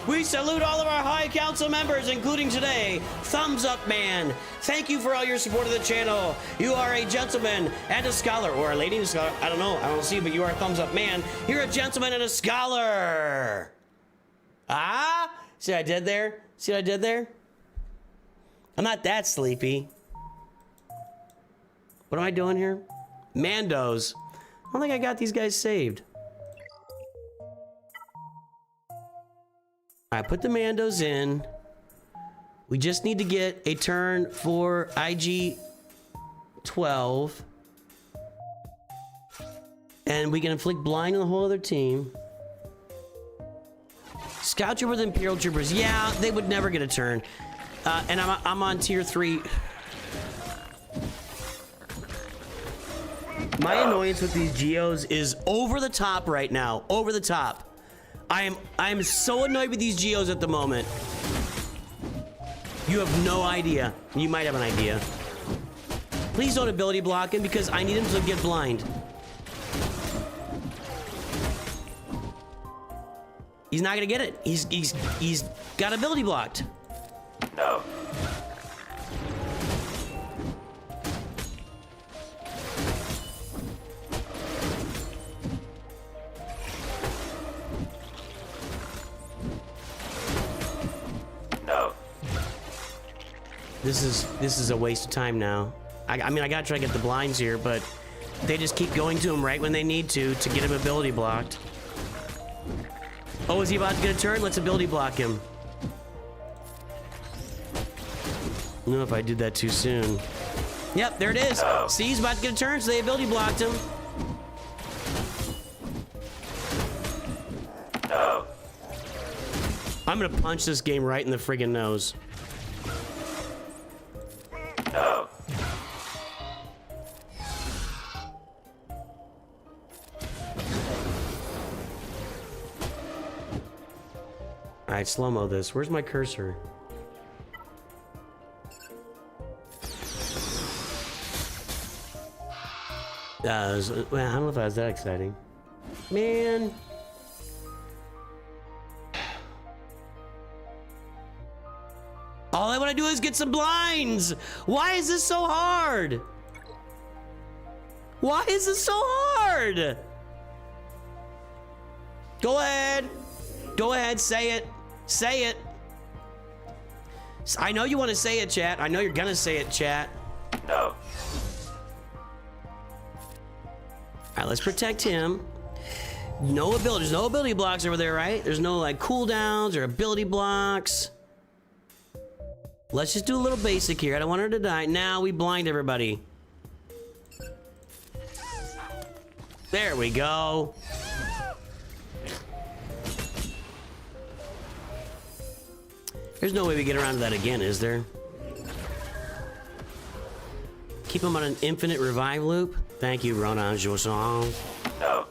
We salute all of our High Council members, including today, Thumbs Up Man. Thank you for all your support of the channel. You are a gentleman and a scholar, or a lady and a scholar. I don't know, I don't see, but you are a Thumbs Up Man. You're a gentleman and a scholar. Ah? See what I did there? See what I did there? I'm not that sleepy. What am I doing here? Mandos. I don't think I got these guys saved. I put the Mandos in. We just need to get a turn for IG-12. And we can inflict blind on the whole other team. Scout Troopers and Imperial Troopers. Yeah, they would never get a turn. And I'm on tier 3. My annoyance with these Geos is over the top right now. Over the top. I am so annoyed with these Geos at the moment. You have no idea. You might have an idea. Please don't ability block him because I need him to get blind. He's not gonna get it. He's got ability blocked. No. This is a waste of time now. I mean, I gotta try to get the blinds here, but they just keep going to him right when they need to get him ability blocked. Oh, is he about to get a turn? Let's ability block him. I don't know if I did that too soon. Yep, there it is. See, he's about to get a turn, so they ability blocked him. I'm gonna punch this game right in the friggin' nose. Alright, slow-mo this. Where's my cursor? Well, I don't know if that was that exciting. Man. All I want to do is get some blinds. Why is this so hard? Why is this so hard? Go ahead. Go ahead, say it. Say it. I know you want to say it, chat. I know you're gonna say it, chat. No. All right, let's protect him. No ability, there's no ability blocks over there, right? There's no like cooldowns or ability blocks. Let's just do a little basic here. I don't want her to die. Now we blind everybody. There we go. There's no way we get around to that again, is there? Keep him on an infinite revive loop. Thank you, Ronan Jousson. No.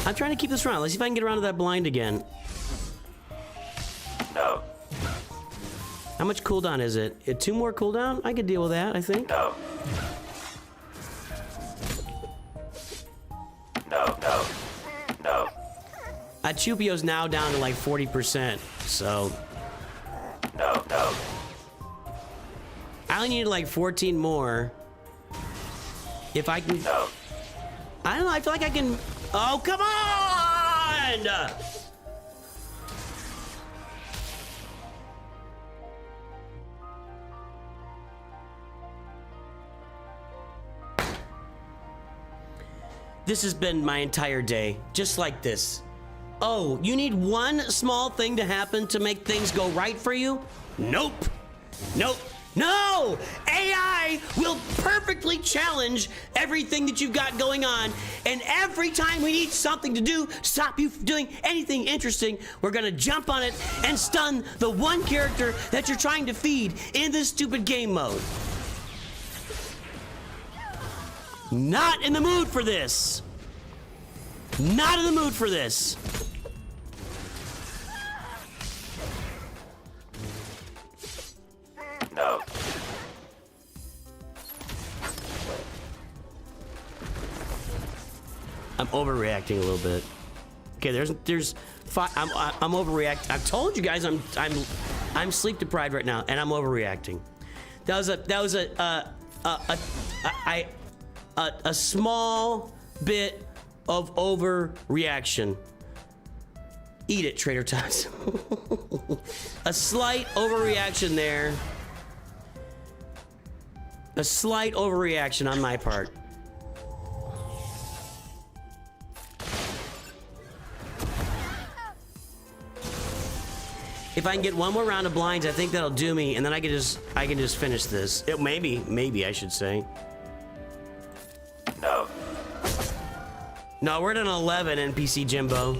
I'm trying to keep this around. Let's see if I can get around to that blind again. No. How much cooldown is it? 2 more cooldown? I could deal with that, I think. No. No, no, no. Chupio's now down to like 40%, so... No, no. I only need like 14 more. If I can... No. I don't know, I feel like I can... Oh, come on! This has been my entire day, just like this. Oh, you need one small thing to happen to make things go right for you? Nope. Nope. No! AI will perfectly challenge everything that you've got going on, and every time we need something to do, stop you from doing anything interesting, we're gonna jump on it and stun the one character that you're trying to feed in this stupid game mode. Not in the mood for this. Not in the mood for this. No. I'm overreacting a little bit. Okay, there's five. I'm overreacting. I've told you guys I'm sleep deprived right now, and I'm overreacting. That was a small bit of overreaction. Eat it, Trader Tots. A slight overreaction there. A slight overreaction on my part. If I can get one more round of blinds, I think that'll do me, and then I can just finish this. Maybe I should say. No. No, we're at an 11 NPC Jimbo.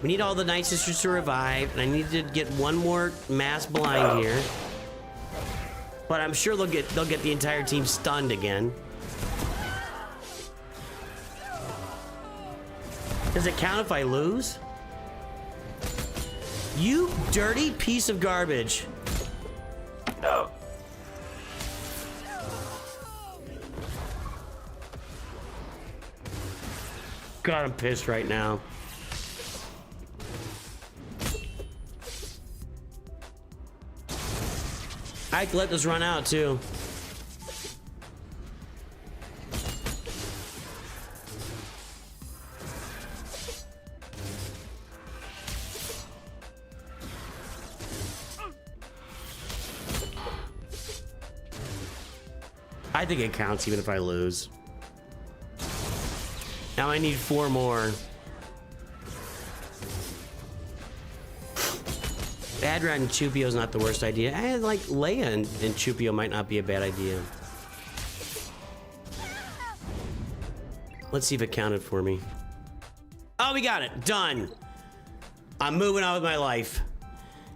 We need all the Night Sisters to revive, and I need to get one more mass blind here. But I'm sure they'll get the entire team stunned again. Does it count if I lose? You dirty piece of garbage. No. God, I'm pissed right now. I could let this run out too. I think it counts even if I lose. Now I need 4 more. Adra and Chupio is not the worst idea. I like Leia and Chupio might not be a bad idea. Let's see if it counted for me. Oh, we got it. Done. I'm moving on with my life.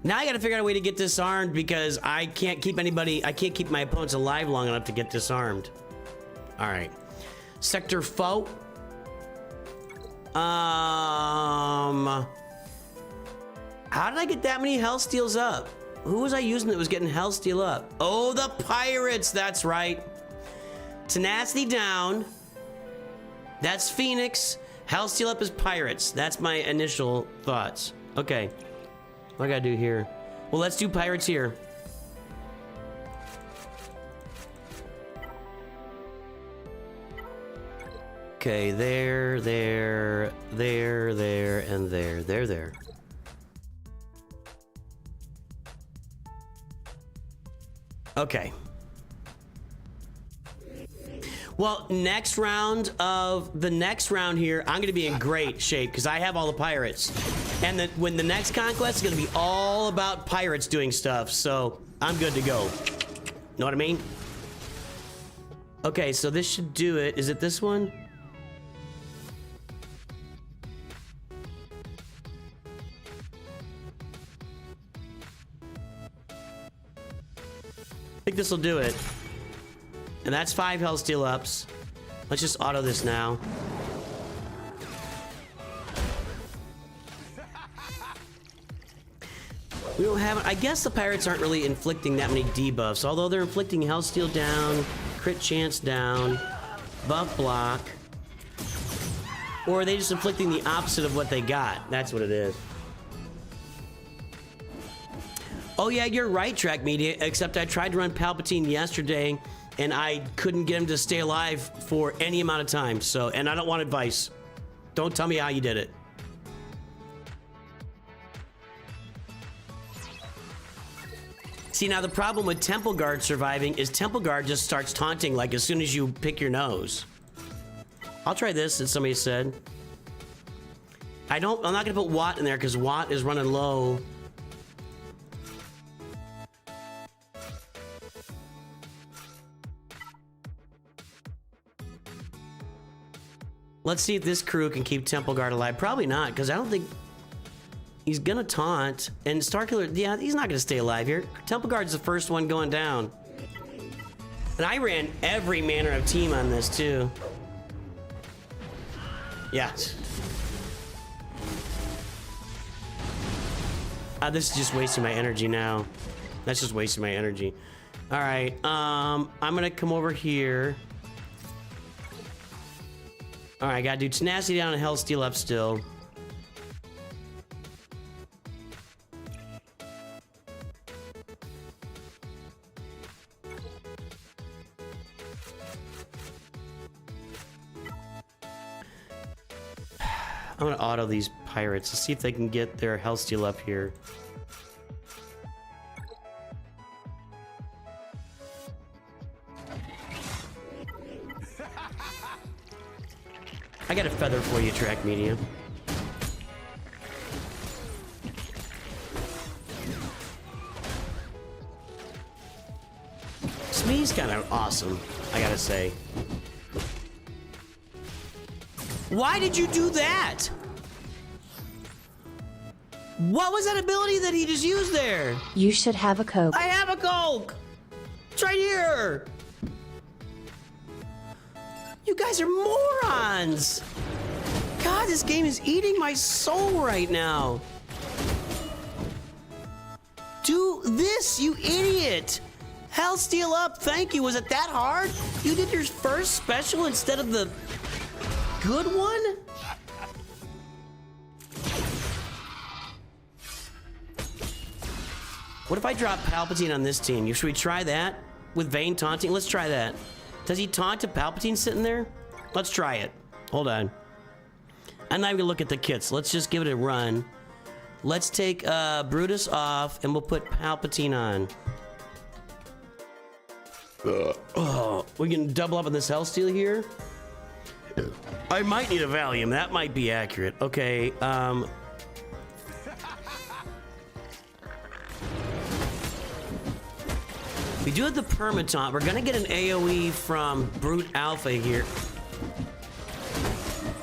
Now I gotta figure out a way to get disarmed because I can't keep my opponents alive long enough to get disarmed. All right. Sector foe. How did I get that many health steals up? Who was I using that was getting Hellsteel up? Oh, the pirates, that's right. Tenacity down. That's Phoenix. Hellsteel up is pirates. That's my initial thoughts. Okay. What I gotta do here? Well, let's do pirates here. Okay, there, and there. Okay. Well, the next round here, I'm gonna be in great shape because I have all the pirates. And when the next conquest is gonna be all about pirates doing stuff, so I'm good to go. Know what I mean? Okay, so this should do it. Is it this one? I think this will do it. And that's 5 Hellsteel ups. Let's just auto this now. We don't have... I guess the pirates aren't really inflicting that many debuffs, although they're inflicting Hellsteel down, crit chance down, buff block. Or are they just inflicting the opposite of what they got? That's what it is. Oh yeah, you're right, Track Media, except I tried to run Palpatine yesterday and I couldn't get him to stay alive for any amount of time, so, and I don't want advice. Don't tell me how you did it. See, now the problem with Temple Guard surviving is Temple Guard just starts taunting like as soon as you pick your nose. I'll try this, as somebody said. I'm not gonna put Watt in there because Watt is running low. Let's see if this crew can keep Temple Guard alive. Probably not, because I don't think he's gonna taunt. And Starkiller, yeah, he's not gonna stay alive here. Temple Guard's the first one going down. And I ran every manner of team on this too. Yeah. This is just wasting my energy now. That's just wasting my energy. All right, I'm gonna come over here. All right, gotta do Tenacity down and Hellsteel up still. I'm gonna auto these pirates to see if they can get their Hellsteel up here. I got a feather for you, Track Media. Smee's kind of awesome, I gotta say. Why did you do that? What was that ability that he just used there? You should have a Coke. I have a Coke! It's right here! You guys are morons! God, this game is eating my soul right now. Do this, you idiot! Hellsteel up, thank you. Was it that hard? You did your first special instead of the good one? What if I drop Palpatine on this team? Should we try that? With Vayne taunting? Let's try that. Does he taunt to Palpatine sitting there? Let's try it. Hold on. I'm not even gonna look at the kits. Let's just give it a run. Let's take Brutus off and we'll put Palpatine on. Oh, we can double up on this Hellsteel here. I might need a Valium. That might be accurate. Okay, we do have the permataunt. We're gonna get an AoE from Brute Alpha here.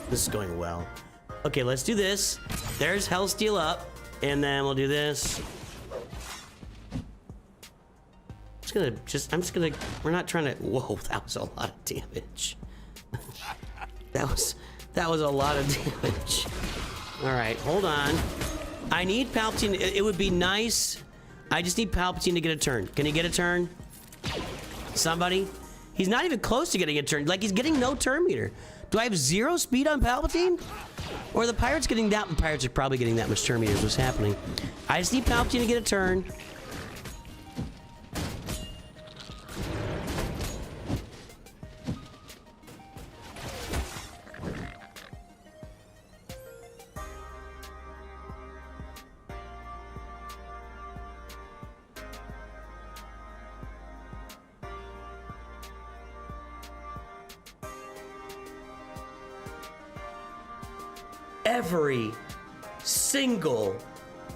This is going well. Okay, let's do this. There's Hellsteel up, and then we'll do this. I'm just gonna, we're not trying to, whoa, that was a lot of damage. that was a lot of damage. All right, hold on. I need Palpatine, it would be nice. I just need Palpatine to get a turn. Can he get a turn? Somebody? He's not even close to getting a turn. Like, he's getting no turn meter. Do I have 0 speed on Palpatine? Or are the pirates getting that? The pirates are probably getting that much turn meters. What's happening? I just need Palpatine to get a turn. Every single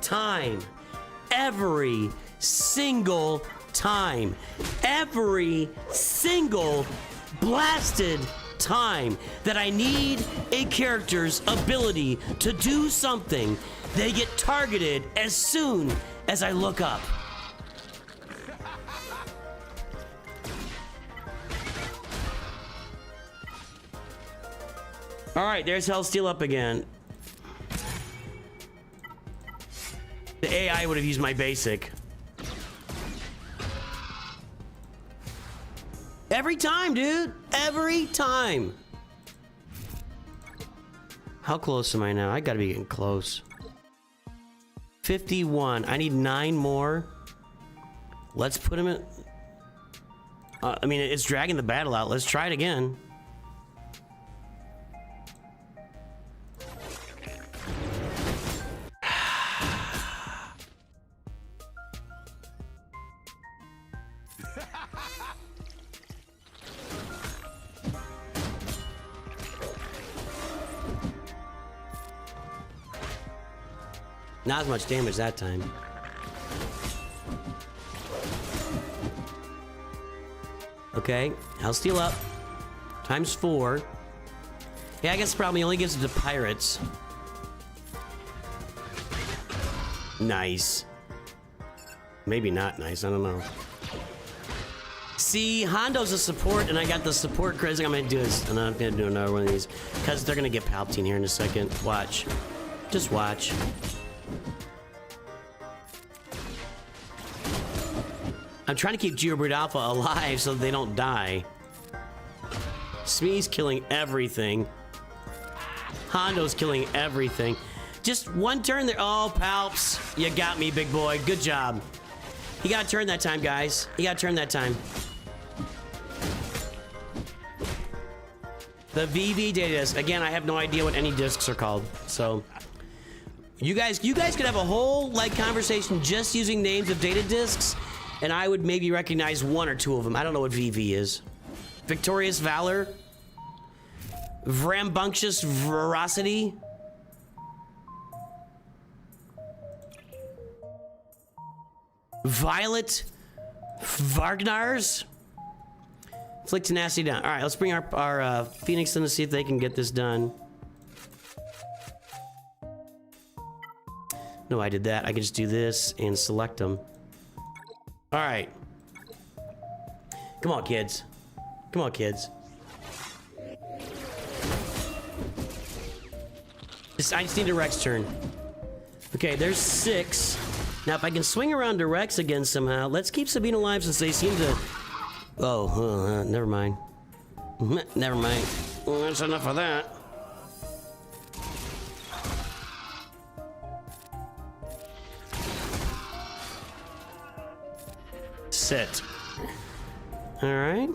time. Every single time. Every single blasted time that I need a character's ability to do something, they get targeted as soon as I look up. All right, there's Hellsteel up again. The AI would have used my basic. Every time, dude. Every time. How close am I now? I gotta be getting close. 51. I need 9 more. Let's put him in. I mean, it's dragging the battle out. Let's try it again. Not as much damage that time. Okay, Hellsteel up. Times 4. Yeah, I guess the problem he only gives it to pirates. Nice. Maybe not nice, I don't know. See, Hondo's a support, and I got the support crazy. I'm gonna do this, and I'm gonna do another one of these. Because they're gonna get Palpatine here in a second. Watch. Just watch. I'm trying to keep Geobreed Alpha alive so they don't die. Smee's killing everything. Hondo's killing everything. Just one turn there. Oh, Palps. You got me, big boy. Good job. He got a turn that time, guys. He got a turn that time. The VV data disc. Again, I have no idea what any discs are called. So, you guys could have a whole, like, conversation just using names of data discs. And I would maybe recognize 1 or 2 of them. I don't know what VV is. Victorious Valor. Rambunctious Veracity. Violet Vargnars. Flick Tenacity down. All right, let's bring our Phoenix in to see if they can get this done. No, I did that. I can just do this and select them. All right. Come on, kids. Come on, kids. I just need a Rex turn. Okay, there's 6. Now, if I can swing around to Rex again somehow, let's keep Sabine alive since they seem to... Oh, never mind. Never mind. Well, that's enough of that. Sit. All right.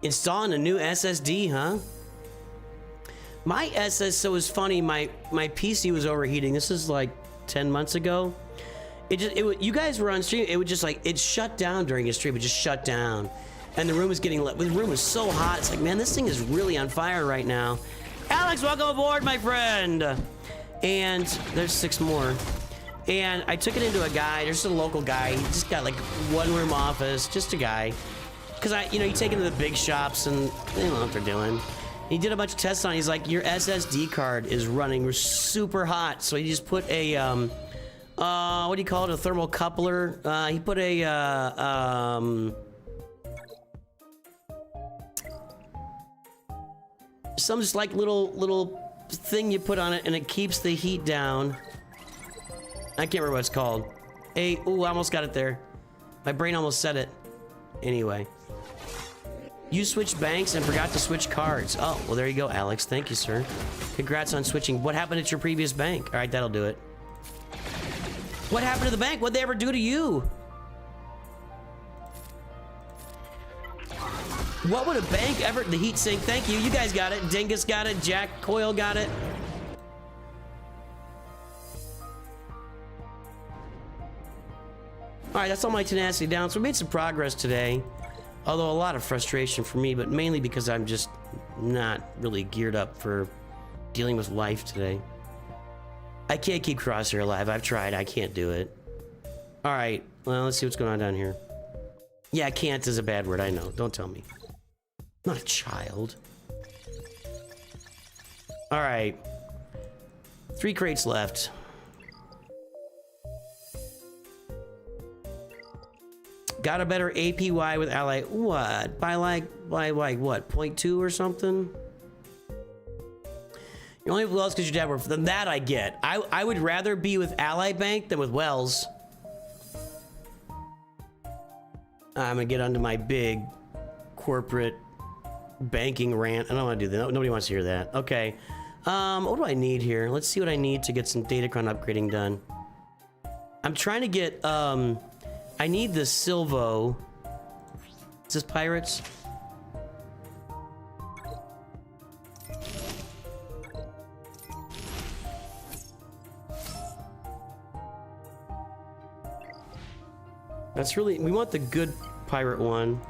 Installing a new SSD, huh? My so it's funny. My PC was overheating. This is like 10 months ago. You guys were on stream. It would just like it shut down during a stream. It just shut down, and the room was getting the room was so hot. It's like, man, this thing is really on fire right now. Alex, welcome aboard, my friend. And there's 6 more. And I took it into a guy. There's a local guy. He just got like 1-room office, just a guy. Because you take him to the big shops and they don't know what they're doing. He did a bunch of tests on it. He's like, your SSD card is running super hot. So he just put a, what do you call it? A thermal coupler. He put a, some just like little thing you put on it and it keeps the heat down. I can't remember what it's called. Ooh, I almost got it there. My brain almost said it. Anyway. You switched banks and forgot to switch cards. Oh, well, there you go, Alex. Thank you, sir. Congrats on switching. What happened at your previous bank? All right, that'll do it. What happened to the bank? What'd they ever do to you? What would a bank ever... The heat sink, thank you. You guys got it. Dingus got it. Jack Coyle got it. All right, that's all my tenacity down. So we made some progress today. Although a lot of frustration for me, but mainly because I'm just not really geared up for dealing with life today. I can't keep Crosshair alive. I've tried. I can't do it. All right. Well, let's see what's going on down here. Yeah, can't is a bad word. I know. Don't tell me. I'm not a child. All right. 3 crates left. Got a better APY with Ally. What? By like what? 0.2 or something? You only have Wells because your dad worked for them. That I get. I would rather be with Ally Bank than with Wells. I'm gonna get onto my big corporate banking rant. I don't want to do that. Nobody wants to hear that. Okay. What do I need here? Let's see what I need to get some Datacron upgrading done. I'm trying to get I need the swgoh. Is this pirates? That's really, we want the good pirate one.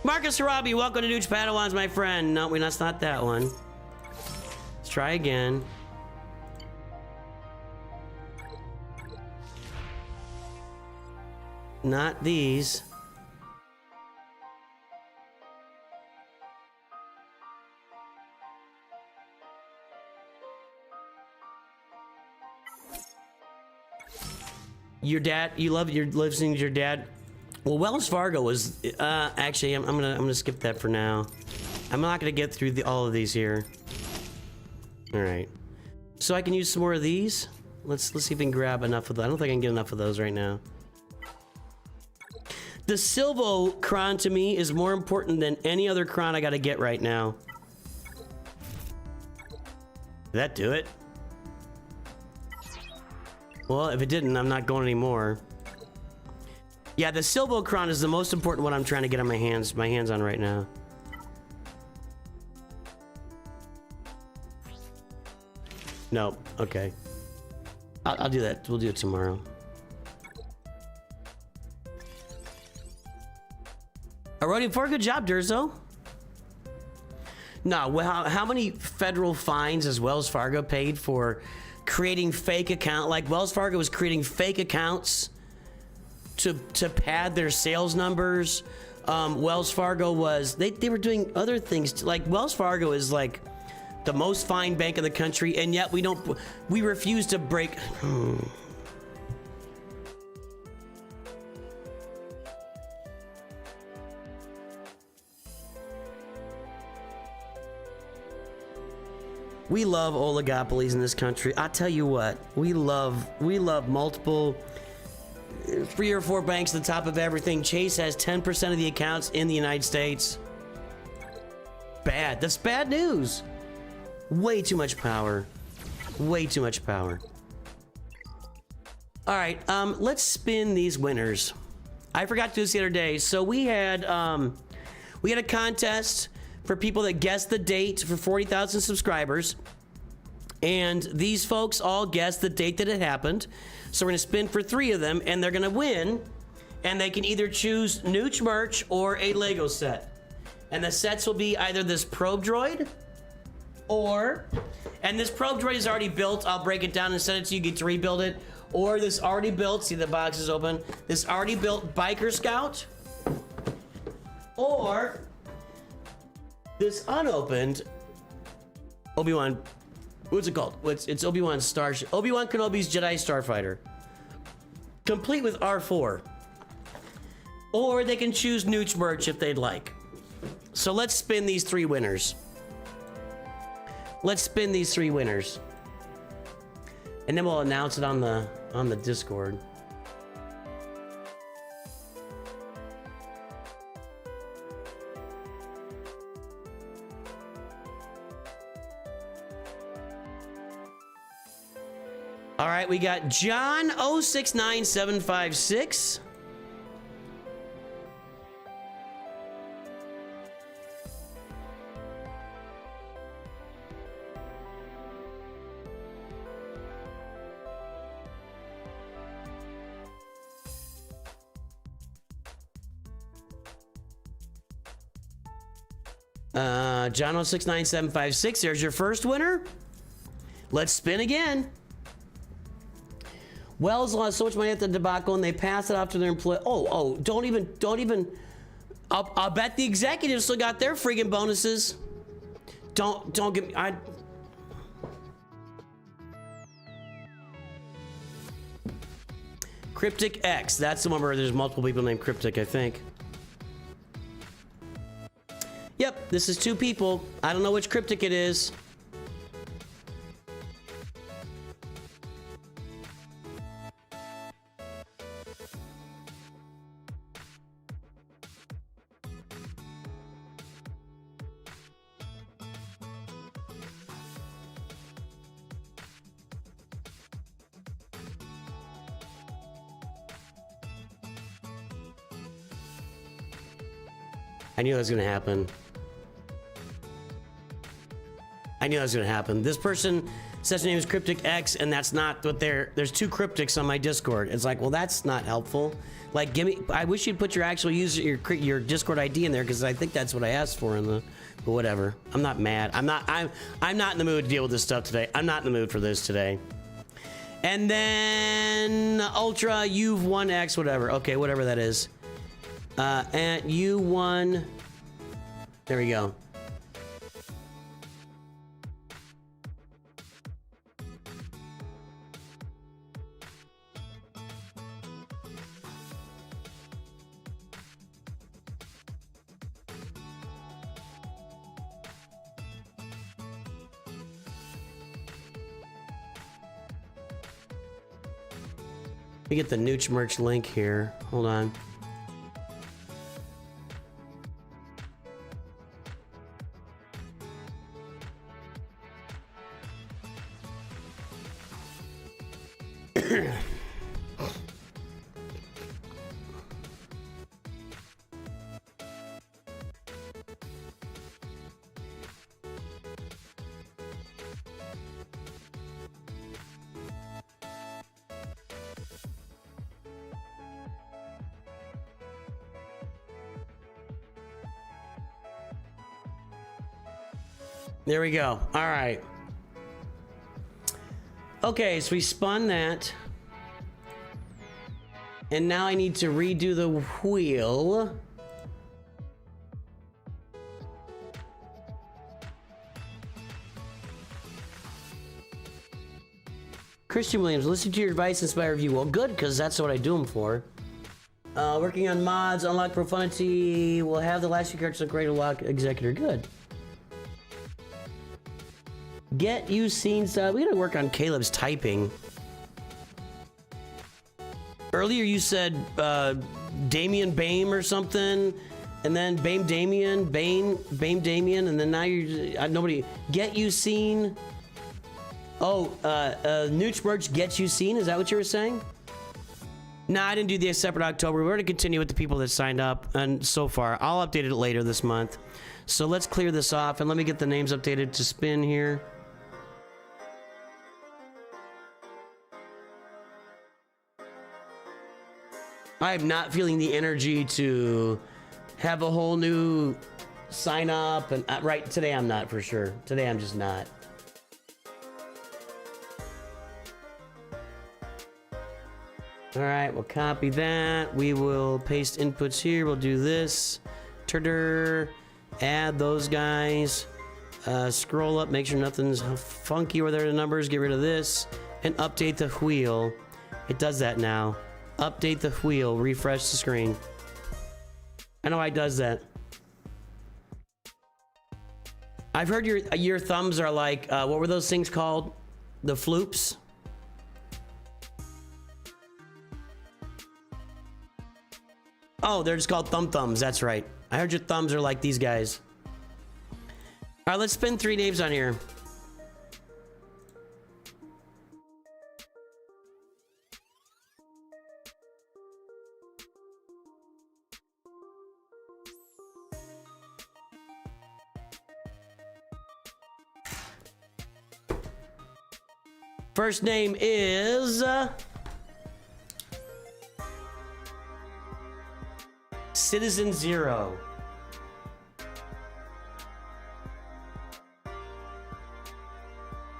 Marcus Harabi, welcome to Nooch Padawans, my friend. No, that's not that one. Let's try again. Not these. Your dad, you love listening to your dad. Well, Wells Fargo was actually I'm gonna skip that for now. I'm not gonna get through all of these here. All right, so I can use some more of these. Let's see if we can grab enough of those. I don't think I can get enough of those right now. The swgoh cron to me is more important than any other cron I gotta get right now. Did that do it? Well, if it didn't, I'm not going anymore. Yeah, the swgoh cron is the most important one I'm trying to get on my hands on right now. No, okay. I'll do that. We'll do it tomorrow. Alrighty, for a good job, Durzo. No, well, how many federal fines has Wells Fargo paid for creating fake account? Like Wells Fargo was creating fake accounts to pad their sales numbers. Wells Fargo was they were doing other things. Like Wells Fargo is like the most fined bank in the country, and yet we refuse to break. We love oligopolies in this country. I tell you what, we love multiple 3 or 4 banks at the top of everything. Chase has 10% of the accounts in the United States. Bad. That's bad news. Way too much power. Way too much power. All right, let's spin these winners. I forgot to do this the other day. So we had a contest for people that guessed the date for 40,000 subscribers. And these folks all guessed the date that it happened. So we're gonna spin for 3 of them and they're gonna win. And they can either choose Nooch merch or a Lego set. And the sets will be either this probe droid and this probe droid is already built. I'll break it down and send it to you, get to rebuild it. Or this already built, see the box is open. This already built Biker Scout. Or this unopened Obi-Wan, what's it called? It's Obi-Wan Starship. Obi-Wan Kenobi's Jedi Starfighter. Complete with R4. Or they can choose Nooch merch if they'd like. So let's spin these 3 winners. Let's spin these 3 winners. and then we'll announce it on the Discord. All right, we got John 069756. John 069756, there's your first winner. Let's spin again. Wells lost so much money at the debacle and they pass it off to their employee. Oh, don't even. I'll bet the executives still got their friggin' bonuses. Don't give me, Cryptic X, that's the one where there's multiple people named Cryptic, I think. Yep, this is 2 people. I don't know which Cryptic it is. I knew that was gonna happen. This person says their name is Cryptic X, and that's not what there's 2 Cryptics on my Discord. It's like, well, that's not helpful. Like, I wish you'd put your actual user, your Discord ID in there, because I think that's what I asked for in the, but whatever. I'm not mad. I'm not in the mood to deal with this stuff today. I'm not in the mood for this today. And then Ultra, you've won X, whatever. Okay, whatever that is. And you won. There we go. Let me get the Nooch merch link here. Hold on. There we go. All right. Okay, so we spun that. And now I need to redo the wheel. Christian Williams, listen to your advice, inspire review. Well, good, because that's what I do them for. Working on mods, unlock profundity. We'll have the last few cards look great. Unlock executor. Good. Get you seen stuff. We gotta work on Caleb's typing. Earlier you said Damien Bame or something, and then Bame Damien, Bame Damien, and then now you're nobody. Get you seen. Oh, Nooch merch gets you seen. Is that what you were saying? Nah, I didn't do the separate October. We're gonna continue with the people that signed up, and so far I'll update it later this month. So let's clear this off and let me get the names updated to spin here. I'm not feeling the energy to have a whole new sign up, and right today I'm not, for sure. Today I'm just not. All right, we'll copy that. We will paste inputs here. We'll do this. Add those guys. Scroll up, make sure nothing's funky where there are the numbers. Get rid of this and update the wheel. It does that now. Update the wheel, refresh the screen. I know why it does that. I've heard your thumbs are like, what were those things called? The floops? Oh, they're just called thumb thumbs. That's right. I heard your thumbs are like these guys. All right, let's spin 3 names on here. First name is Citizen Zero.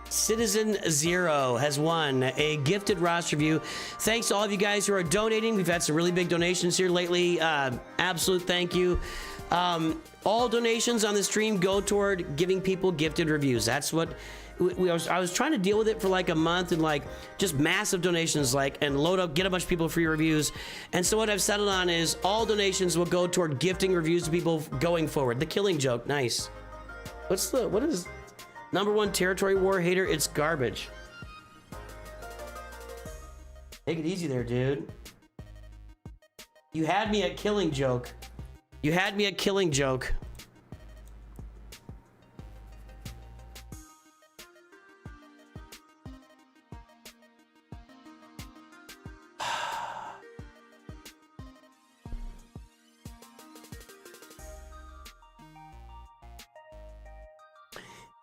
Citizen Zero has won a gifted roster review. Thanks to all of you guys who are donating. We've had some really big donations here lately. Absolute thank you. All donations on the stream go toward giving people gifted reviews. That's what I was trying to deal with it for like a month and like just massive donations, like, and load up, get a bunch of people free reviews. And so what I've settled on is all donations will go toward gifting reviews to people going forward. The Killing Joke, nice. What is #1 territory war hater? It's garbage. Take it easy there, dude. You had me at Killing Joke. You had me at Killing Joke.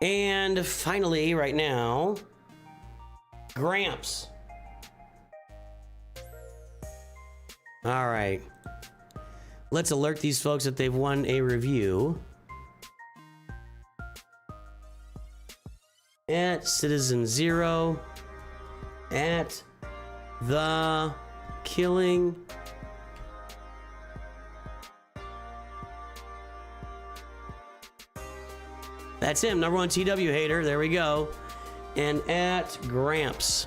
And finally, right now, Gramps. All right. Let's alert these folks that they've won a review. At Citizen Zero. At The Killing. That's him, #1 TW hater. There we go. And at Gramps.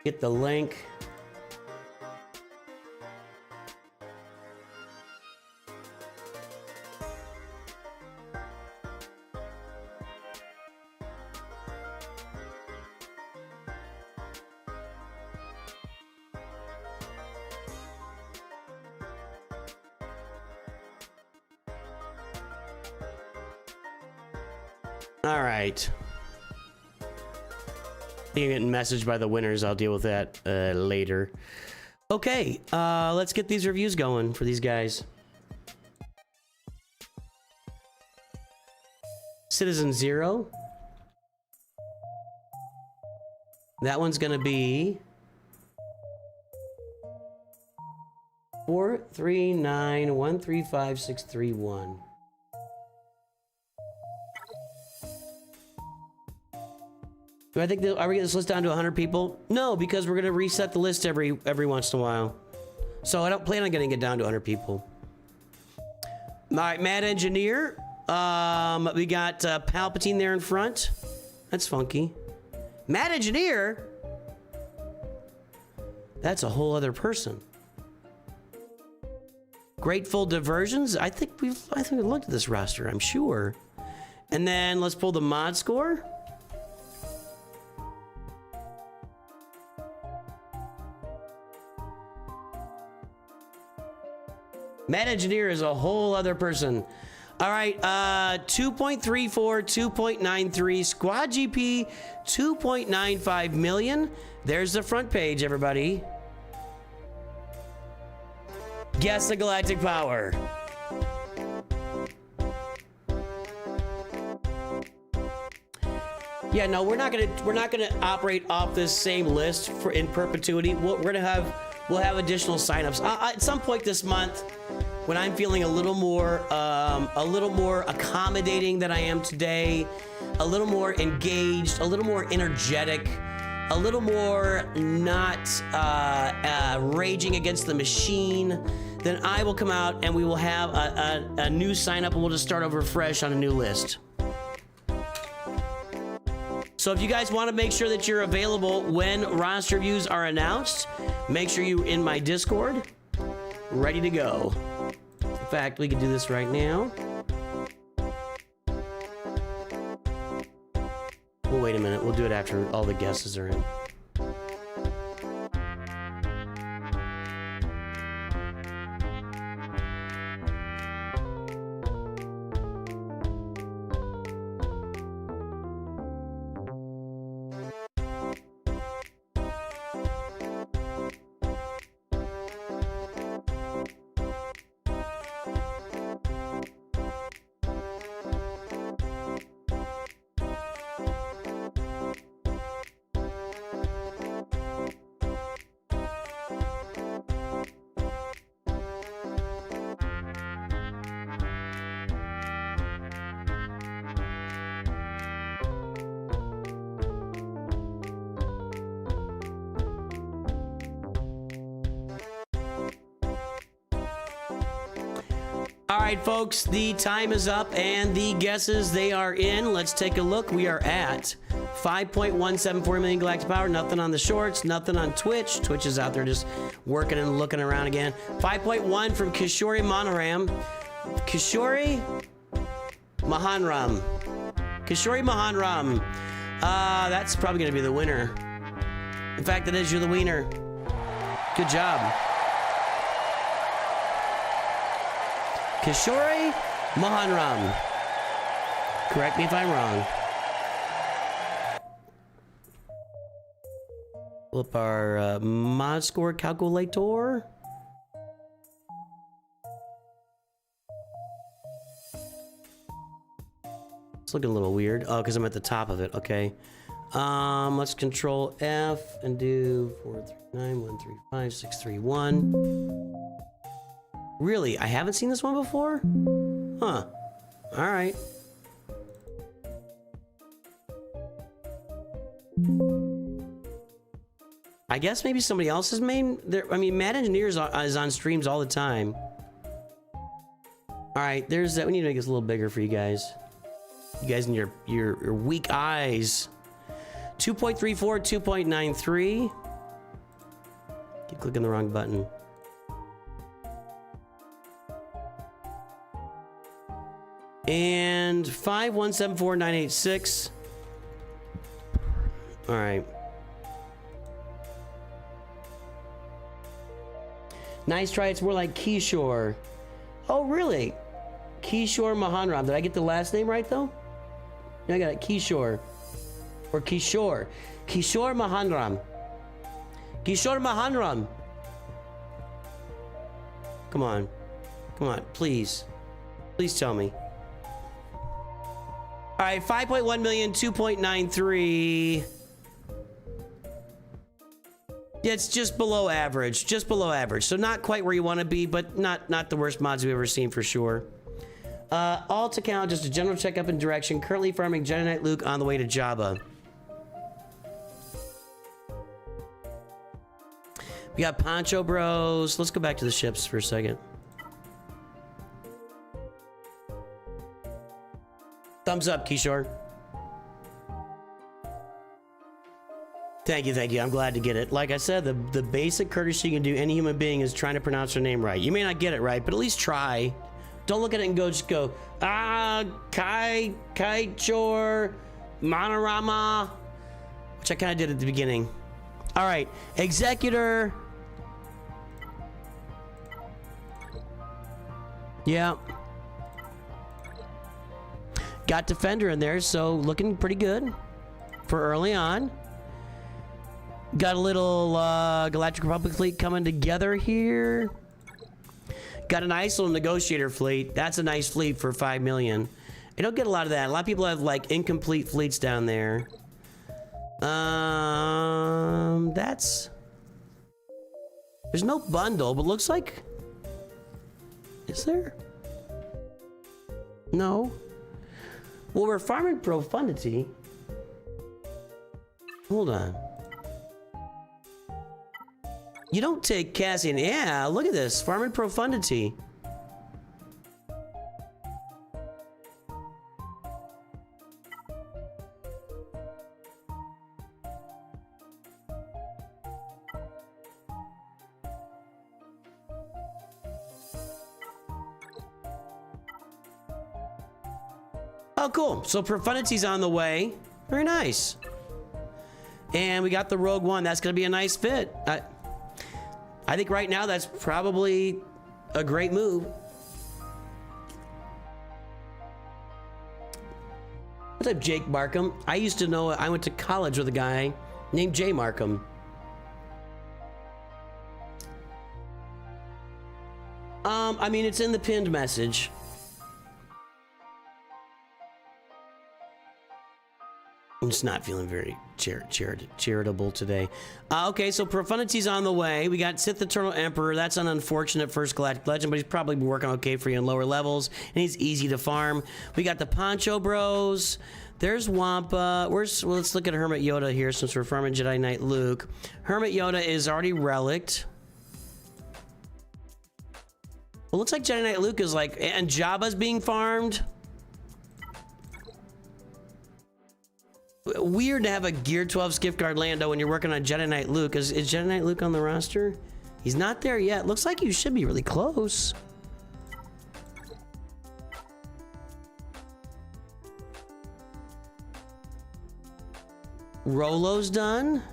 Get the link. All right. Being getting messaged by the winners, I'll deal with that later. Okay, let's get these reviews going for these guys. Citizen Zero. That one's gonna be 439135631. Do I think are we getting this list down to 100 people? No, because we're gonna reset the list every once in a while. So I don't plan on getting it down to 100 people. All right, Mad Engineer. We got Palpatine there in front. That's funky. Mad Engineer. That's a whole other person. Grateful Diversions. I think we've looked at this roster. I'm sure. And then let's pull the mod score. Mad Engineer is a whole other person. All right, 2.34, 2.93, Squad GP, 2.95 million. There's the front page, everybody. Guess the galactic power. Yeah, no, we're not gonna operate off this same list in perpetuity. We'll have additional signups at some point this month. When I'm feeling a little more accommodating than I am today, a little more engaged, a little more energetic, a little more not raging against the machine, then I will come out and we will have a new sign up and we'll just start over fresh on a new list. So if you guys want to make sure that you're available when roster reviews are announced, make sure you're in my Discord, ready to go. In fact, we can do this right now. Well, wait a minute. We'll do it after all the guesses are in. All right, folks, the time is up and the guesses, they are in. Let's take a look. We are at 5.174 million galactic power. Nothing on the shorts, nothing on Twitch. Twitch is out there just working and looking around again. 5.1 from Kishori Monoram. Kishori Mahanram. Kishori Mahanram. That's probably going to be the winner. In fact, it is. You're the wiener. Good job. Kishori Mahanram. Correct me if I'm wrong. Pull up our mod score calculator. It's looking a little weird. Oh, because I'm at the top of it. Okay. Let's control F and do 439-135-631. Really? I haven't seen this one before? Huh. All right. I guess maybe somebody else's main. I mean, Mad Engineers is on streams all the time. All right, there's that. We need to make this a little bigger for you guys. You guys and your weak eyes. 2.34, 2.93. Keep clicking the wrong button. And 5174986. All right. Nice try. It's more like Kishore. Oh, really? Kishore Mahanram. Did I get the last name right though? Yeah, I got it. Kishore. Or Kishore. Kishore Mahanram. Kishore Mahanram. Come on. Come on. Please. Please tell me. All right, 5.1 million, 2.93. Yeah, it's just below average, So not quite where you want to be, but not the worst mods we've ever seen for sure. Alt account, just a general checkup and direction. Currently farming Jedi Knight Luke on the way to Jabba. We got Poncho Bros. Let's go back to the ships for a second. Thumbs up, Kishore. Thank you, thank you. I'm glad to get it. Like I said, the basic courtesy you can do any human being is trying to pronounce their name right. You may not get it right, but at least try. Don't look at it and just go, Kaichor, Manorama, which I kind of did at the beginning. All right, Executor. Yeah. Got Defender in there, so looking pretty good for early on. Got a little Galactic Republic fleet coming together here. Got a nice little Negotiator fleet. That's a nice fleet for 5 million. I don't get a lot of that. A lot of people have like incomplete fleets down there. That's... There's no bundle, but looks like... Is there? No. Well, we're farming profundity. Hold on. You don't take Cassian. Yeah, look at this. Farming profundity. Oh, cool. So Profunity's on the way. Very nice. And we got the Rogue One. That's going to be a nice fit. I think right now that's probably a great move. What's up, Jake Markham? I used to know, I went to college with a guy named Jay Markham. I mean, it's in the pinned message. I'm just not feeling very charitable today. Okay, so Profunity's on the way. We got Sith Eternal Emperor. That's an unfortunate first Galactic Legend, but he's probably been working okay for you in lower levels, and he's easy to farm. We got the Poncho Bros. There's Wampa. Well, let's look at Hermit Yoda here since we're farming Jedi Knight Luke. Hermit Yoda is already relicked. Well, looks like Jedi Knight Luke is like, and Jabba's being farmed. Weird to have a Gear 12 gift card Lando when you're working on Jedi Knight Luke. Is Jedi Knight Luke on the roster? He's not there yet. Looks like you should be really close. Rolo's done.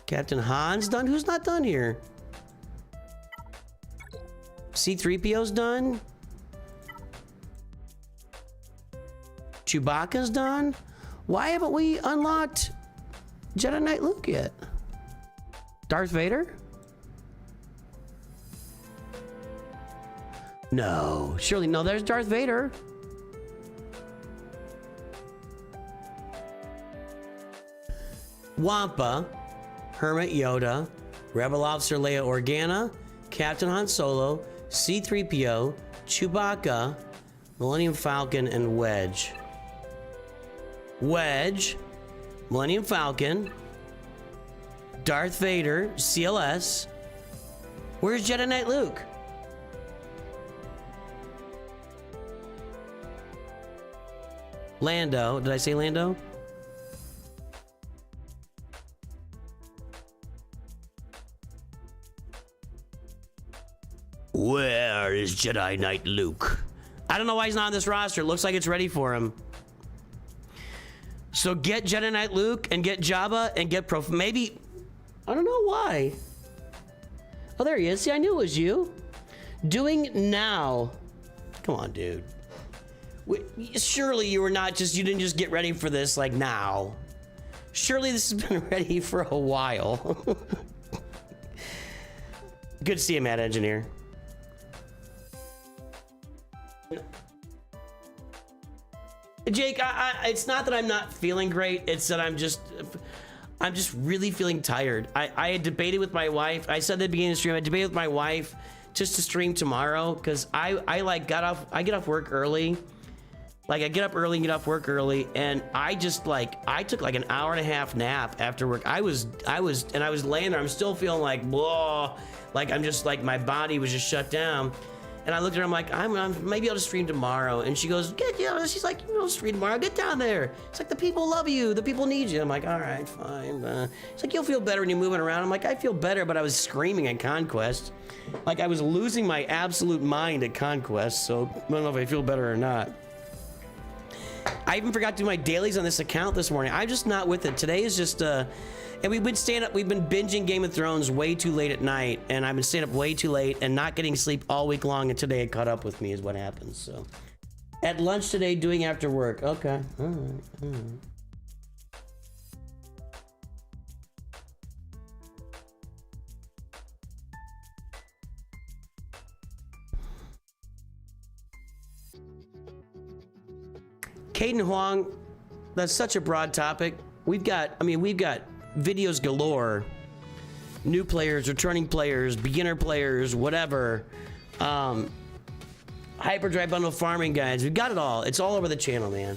Captain Han's done. Who's not done here? C-3PO's done. Chewbacca's done. Why haven't we unlocked Jedi Knight Luke yet? Darth Vader? No, surely no. There's Darth Vader. Wampa, Hermit Yoda, Rebel Officer Leia Organa, Captain Han Solo, C-3PO, Chewbacca, Millennium Falcon, and Wedge. Wedge, Millennium Falcon, Darth Vader, CLS. Where's Jedi Knight Luke? Lando. Did I say Lando? Where is Jedi Knight Luke? I don't know why he's not on this roster. It looks like it's ready for him. So get Jedi Knight Luke and get Jabba and get maybe, I don't know why. Oh, there he is. See, I knew it was you. Doing now. Come on, dude. Surely you were not just, you didn't just get ready for this like now. Surely this has been ready for a while. Good to see you, Matt Engineer. Jake, it's not that I'm not feeling great. It's that I'm just really feeling tired. I had debated with my wife. I said at the beginning of the stream, I debated with my wife just to stream tomorrow because I get off work early. Like I get up early and get off work early, and I took like an hour and a half nap after work. I was laying there. I'm still feeling like whoa, like I'm just like my body was just shut down. And I looked at her, I'm like, maybe I'll just stream tomorrow. And she goes, she's like, you don't stream tomorrow, get down there. It's like, the people love you, the people need you. I'm like, all right, fine. It's like, you'll feel better when you're moving around. I'm like, I feel better, but I was screaming at Conquest. Like, I was losing my absolute mind at Conquest, so I don't know if I feel better or not. I even forgot to do my dailies on this account this morning. I'm just not with it. Today is just, and we've been binging Game of Thrones way too late at night, and I've been staying up way too late and not getting sleep all week long, and today it caught up with me is what happens. So at lunch today, doing after work. Okay, all right. Caden Huang, that's such a broad topic. We've got videos galore. New players, returning players, beginner players, whatever. Hyperdrive bundle farming guides. We've got it all. It's all over the channel, man.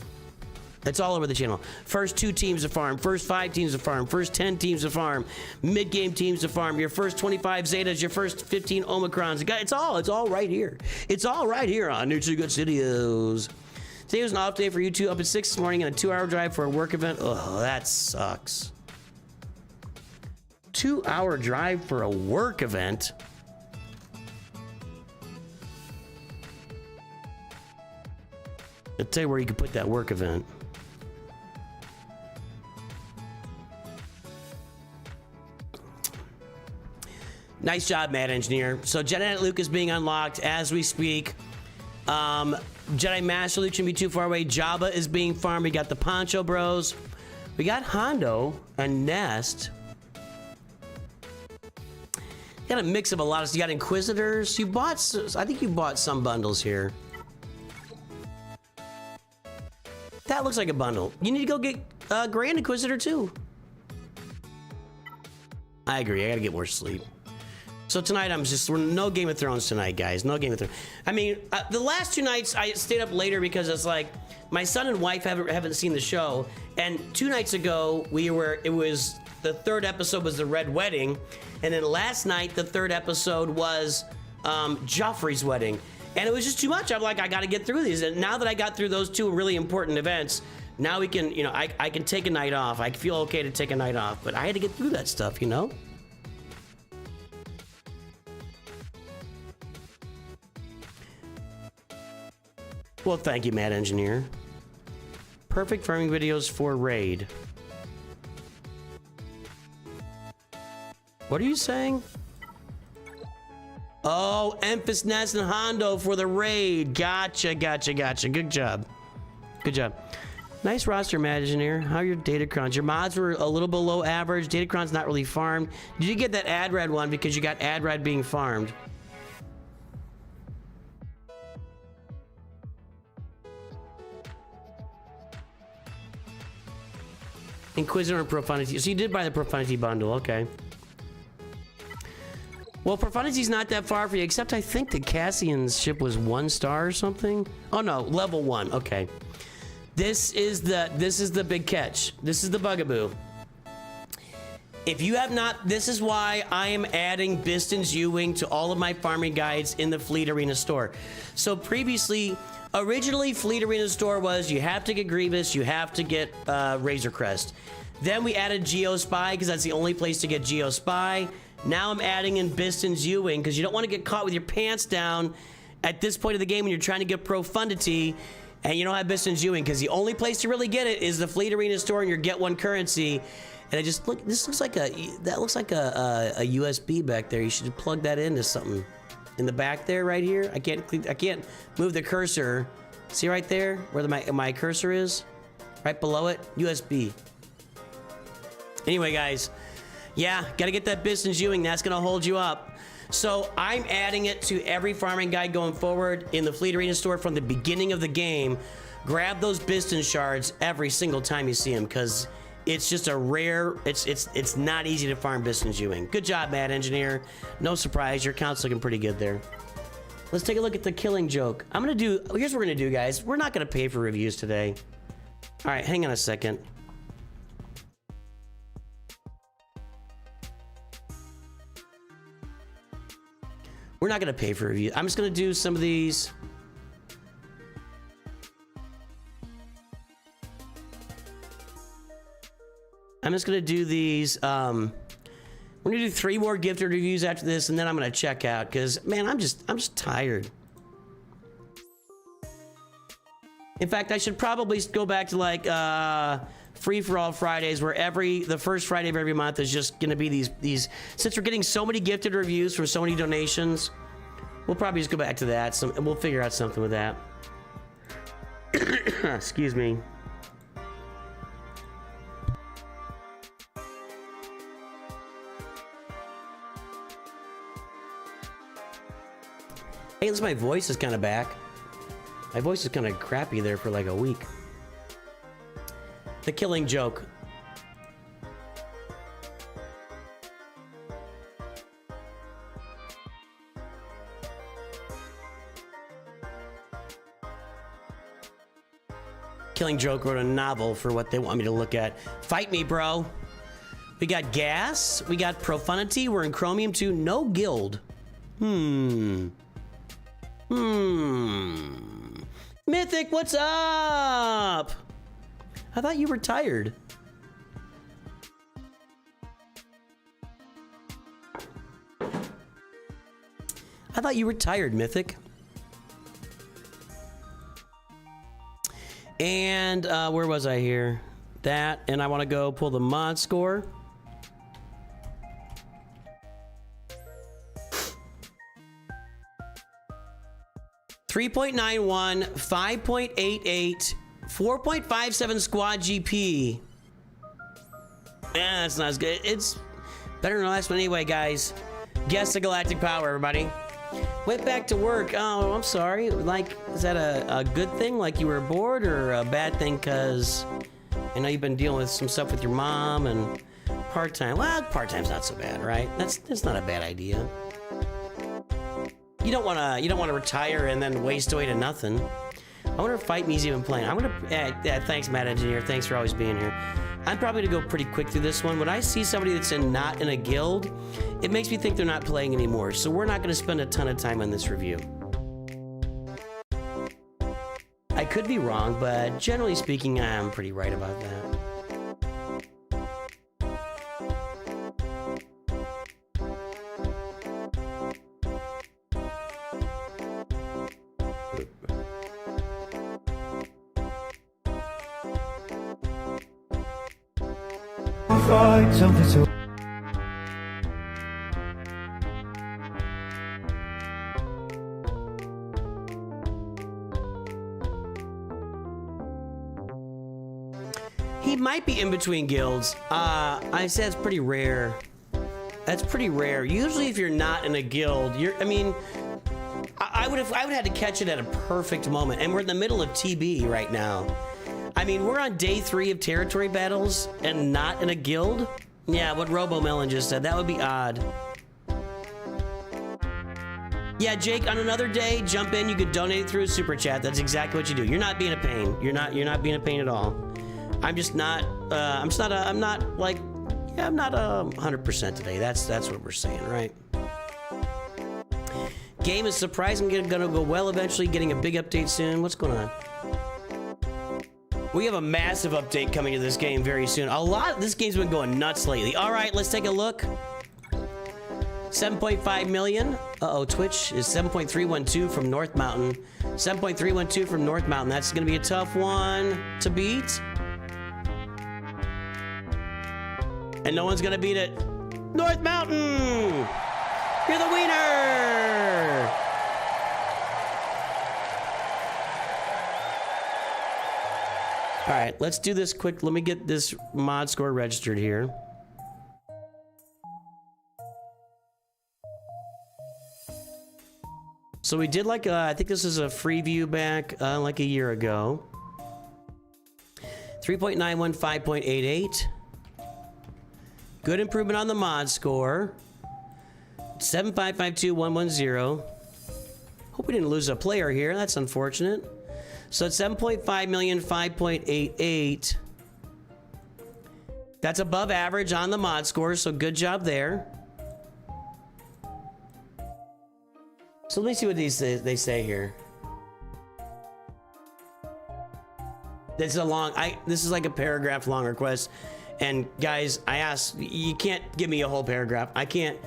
It's all over the channel. First 2 teams to farm, first 5 teams to farm, first 10 teams to farm, mid-game teams to farm, your first 25 Zetas, your first 15 Omicrons. It's all right here. It's all right here on Nooch2Gud Studios. Today was an off day for you two, up at 6 this morning and a 2-hour drive for a work event. Oh, that sucks. 2-hour drive for a work event? I'll tell you where you can put that work event. Nice job, Mad Engineer. So Jedi Knight Luke is being unlocked as we speak. Jedi Master Luke shouldn't be too far away. Jabba is being farmed. We got the Poncho Bros. We got Hondo, a Nest. You got a mix of a lot of. You got Inquisitors. You bought. I think you bought some bundles here. That looks like a bundle. You need to go get Grand Inquisitor too. I agree. I gotta get more sleep. So tonight we're no Game of Thrones tonight, guys. No Game of Thrones. I mean, the last 2 nights I stayed up later because it's like my son and wife haven't seen the show, and 2 nights ago it was the 3rd episode was the Red Wedding, and then last night the 3rd episode was Joffrey's wedding, and it was just too much. I'm like, I got to get through these, and now that I got through those 2 really important events, now we can, you know, I can take a night off. I feel okay to take a night off, but I had to get through that stuff, you know. Well, thank you, Mad Engineer. Perfect farming videos for raid. What are you saying? Oh, Emphas, Ness, and Hondo for the raid. Gotcha, gotcha, gotcha. Good job. Good job. Nice roster, Mad Engineer. How are your Datacrons? Your mods were a little below average. Datacron's not really farmed. Did you get that Adrad one because you got Adrad being farmed? Inquisitor and Profundity. So you did buy the Profundity bundle, okay. Well, Profundity's not that far for you, except I think the Cassian's ship was 1 star or something. Oh no, level 1, okay. This is the big catch. This is the bugaboo. If you have not, this is why I am adding Biston's U-Wing to all of my farming guides in the Fleet Arena store. So previously, originally Fleet Arena store was you have to get Grievous, you have to get Razor Crest. Then we added Geospy because that's the only place to get Geospy. Now I'm adding in Biston's U-Wing because you don't want to get caught with your pants down at this point of the game when you're trying to get Profundity and you don't have Biston's U-Wing because the only place to really get it is the Fleet Arena store and your Get One currency. And I just look. This looks like a USB back there. You should plug that into something in the back there, right here. I can't move the cursor. See right there where my cursor is, right below it. USB. Anyway, guys, yeah, gotta get that Biston's U-Wing. That's gonna hold you up. So I'm adding it to every farming guide going forward in the Fleet Arena store from the beginning of the game. Grab those Biston shards every single time you see them because it's just a rare, it's not easy to farm Biston's U-Wing. Good job, Mad Engineer. No surprise, your count's looking pretty good there. Let's take a look at the Killing Joke. Here's what we're gonna do, guys. We're not gonna pay for reviews today. All right, hang on a second. We're not gonna pay for reviews. I'm just gonna do some of these. I'm just gonna do these. We're gonna do 3 more gifted reviews after this, and then I'm gonna check out because, man, I'm just tired. In fact, I should probably go back to like free for all Fridays, where the first Friday of every month is just gonna be these. Since we're getting so many gifted reviews from so many donations, we'll probably just go back to that. And we'll figure out something with that. Excuse me. Hey, listen, my voice is kind of back. My voice is kind of crappy there for like a week. The Killing Joke. Killing Joke wrote a novel for what they want me to look at. Fight me, bro. We got gas. We got Profundity. We're in Chromium 2. No guild. Mythic, what's up? I thought you were tired. I thought you were tired, Mythic. And where was I here? That, and I want to go pull the mod score. .91, 5.88, 4.57 squad GP. Yeah, that's not as good. It's better than the last one anyway, guys. Guess the galactic power, everybody. Went back to work. Oh, I'm sorry. Like, is that a good thing? Like you were bored, or a bad thing? Cause I know you've been dealing with some stuff with your mom and part-time. Well, part-time's not so bad, right? That's not a bad idea. You don't wanna retire and then waste away to nothing. I wonder if Fight Me's even playing. I'm gonna. Thanks, Matt Engineer. Thanks for always being here. I'm probably gonna go pretty quick through this one. When I see somebody that's not in a guild, it makes me think they're not playing anymore. So we're not gonna spend a ton of time on this review. I could be wrong, but generally speaking, I'm pretty right about that. Fight something so. He might be in between guilds. I said it's pretty rare. That's pretty rare. Usually, if you're not in a guild, I mean, I would have had to catch it at a perfect moment, and we're in the middle of TB right now. I mean, we're on day 3 of territory battles and not in a guild? Yeah, what Robo Melon just said. That would be odd. Yeah, Jake, on another day, jump in. You could donate through a super chat. That's exactly what you do. You're not being a pain. You're not being a pain at all. I'm just not, I'm not like, yeah, I'm not 100% today. That's what we're saying, right? Game is surprisingly gonna go well eventually, getting a big update soon. What's going on? We have a massive update coming to this game very soon. This game's been going nuts lately. All right, let's take a look. 7.5 million. Uh-oh, Twitch is 7.312 from North Mountain. 7.312 from North Mountain. That's gonna be a tough one to beat. And no one's gonna beat it. North Mountain! You're the winner! All right, let's do this quick. Let me get this mod score registered here. So we did like, I think this is a free view back like a year ago. 3.91, 5.88. Good improvement on the mod score. 7552110. Hope we didn't lose a player here. That's unfortunate. So it's 7.5 million, 5.88. That's above average on the mod score, so good job there. So let me see what they say here. This is like a paragraph long request. And guys, I asked, you can't give me a whole paragraph. I can't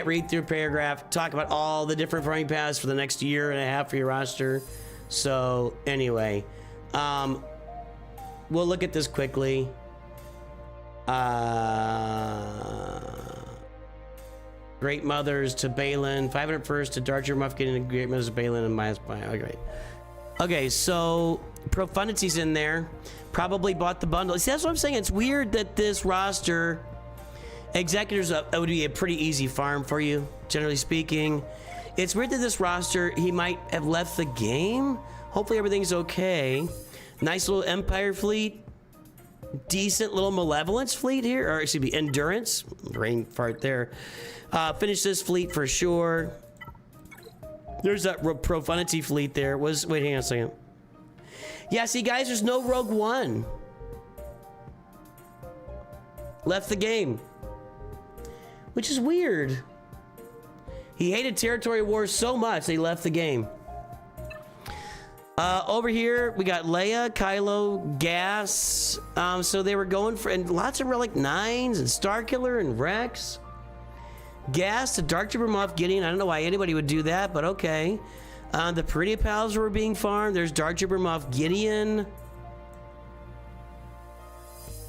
read through a paragraph, talk about all the different farming paths for the next year and a half for your roster. So anyway, we'll look at this quickly. Great Mothers to Balin, 500 first to Darcher Muff getting the Great Mothers to Balin and Miles by. Okay. Okay, so Profundity's in there. Probably bought the bundle. See, that's what I'm saying. It's weird that this roster, Executors would be a pretty easy farm for you, generally speaking. It's weird that this roster, he might have left the game. Hopefully everything's okay. Nice little Empire fleet. Decent little Malevolence fleet here, or excuse me, Endurance. Brain fart there. Finish this fleet for sure. There's that Profundity fleet there. Wait, hang on a second. Yeah, see guys, there's no Rogue One. Left the game. Which is weird. He hated territory wars so much they left the game. Over here we got Leia, Kylo, Gas. So they were going for, and lots of Relic 9s and Starkiller and Rex. Gas to Dark Trooper Moff Gideon. I don't know why anybody would do that, but okay. The Peridia Pals were being farmed. There's Dark Trooper Moff Gideon.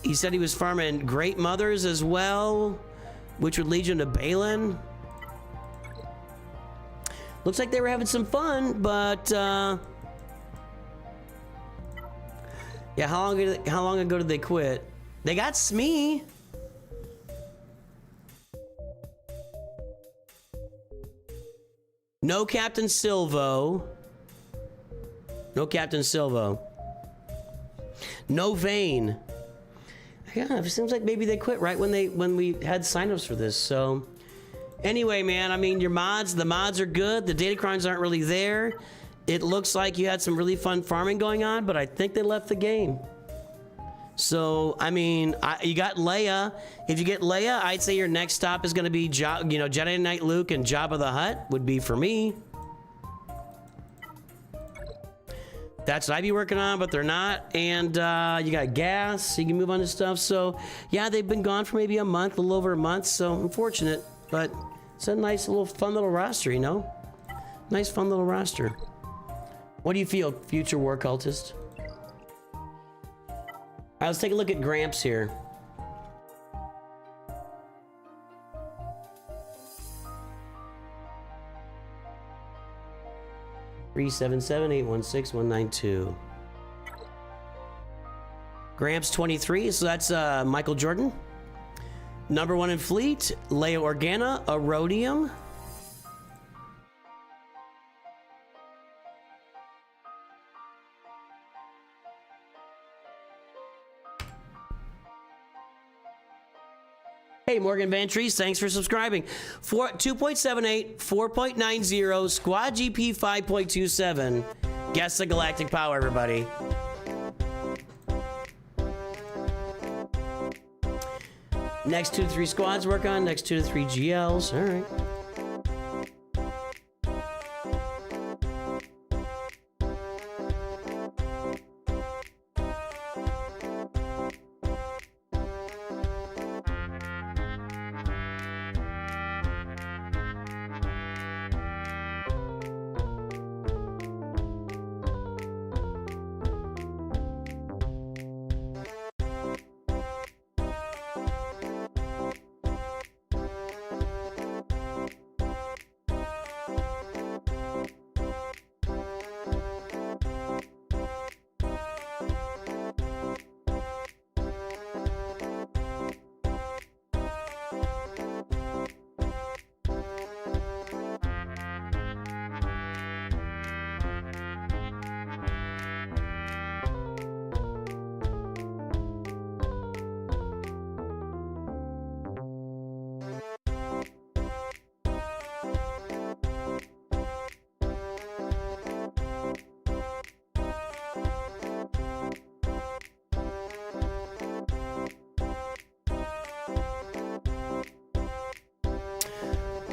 He said he was farming Great Mothers as well, which would lead you to Balin. Looks like they were having some fun, but yeah, how long ago did they quit? They got Smee. No Captain Silvo. No Captain Silvo. No Vane. Yeah, it seems like maybe they quit right when we had signups for this. So anyway, man, I mean, the mods are good. The data crimes aren't really there. It looks like you had some really fun farming going on, but I think they left the game. So, I mean, you got Leia. If you get Leia, I'd say your next stop is going to be, Jedi Knight Luke and Jabba the Hutt would be for me. That's what I'd be working on, but they're not. And you got gas, so you can move on to stuff. So, yeah, they've been gone for maybe a month, a little over a month. So, unfortunate, but it's a nice little, fun little roster, you know? Nice, fun little roster. What do you feel, future war cultist? All right, let's take a look at Gramps here. (377-816-192). Gramps 23, so that's Michael Jordan. Number 1 in Fleet, Leia Organa, Erodium. Hey, Morgan Van Trees, thanks for subscribing. 2.78, 4.90, Squad GP 5.27. Guess the galactic power, everybody. Next 2 to 3 squads work on, next 2 to 3 GLs. All right.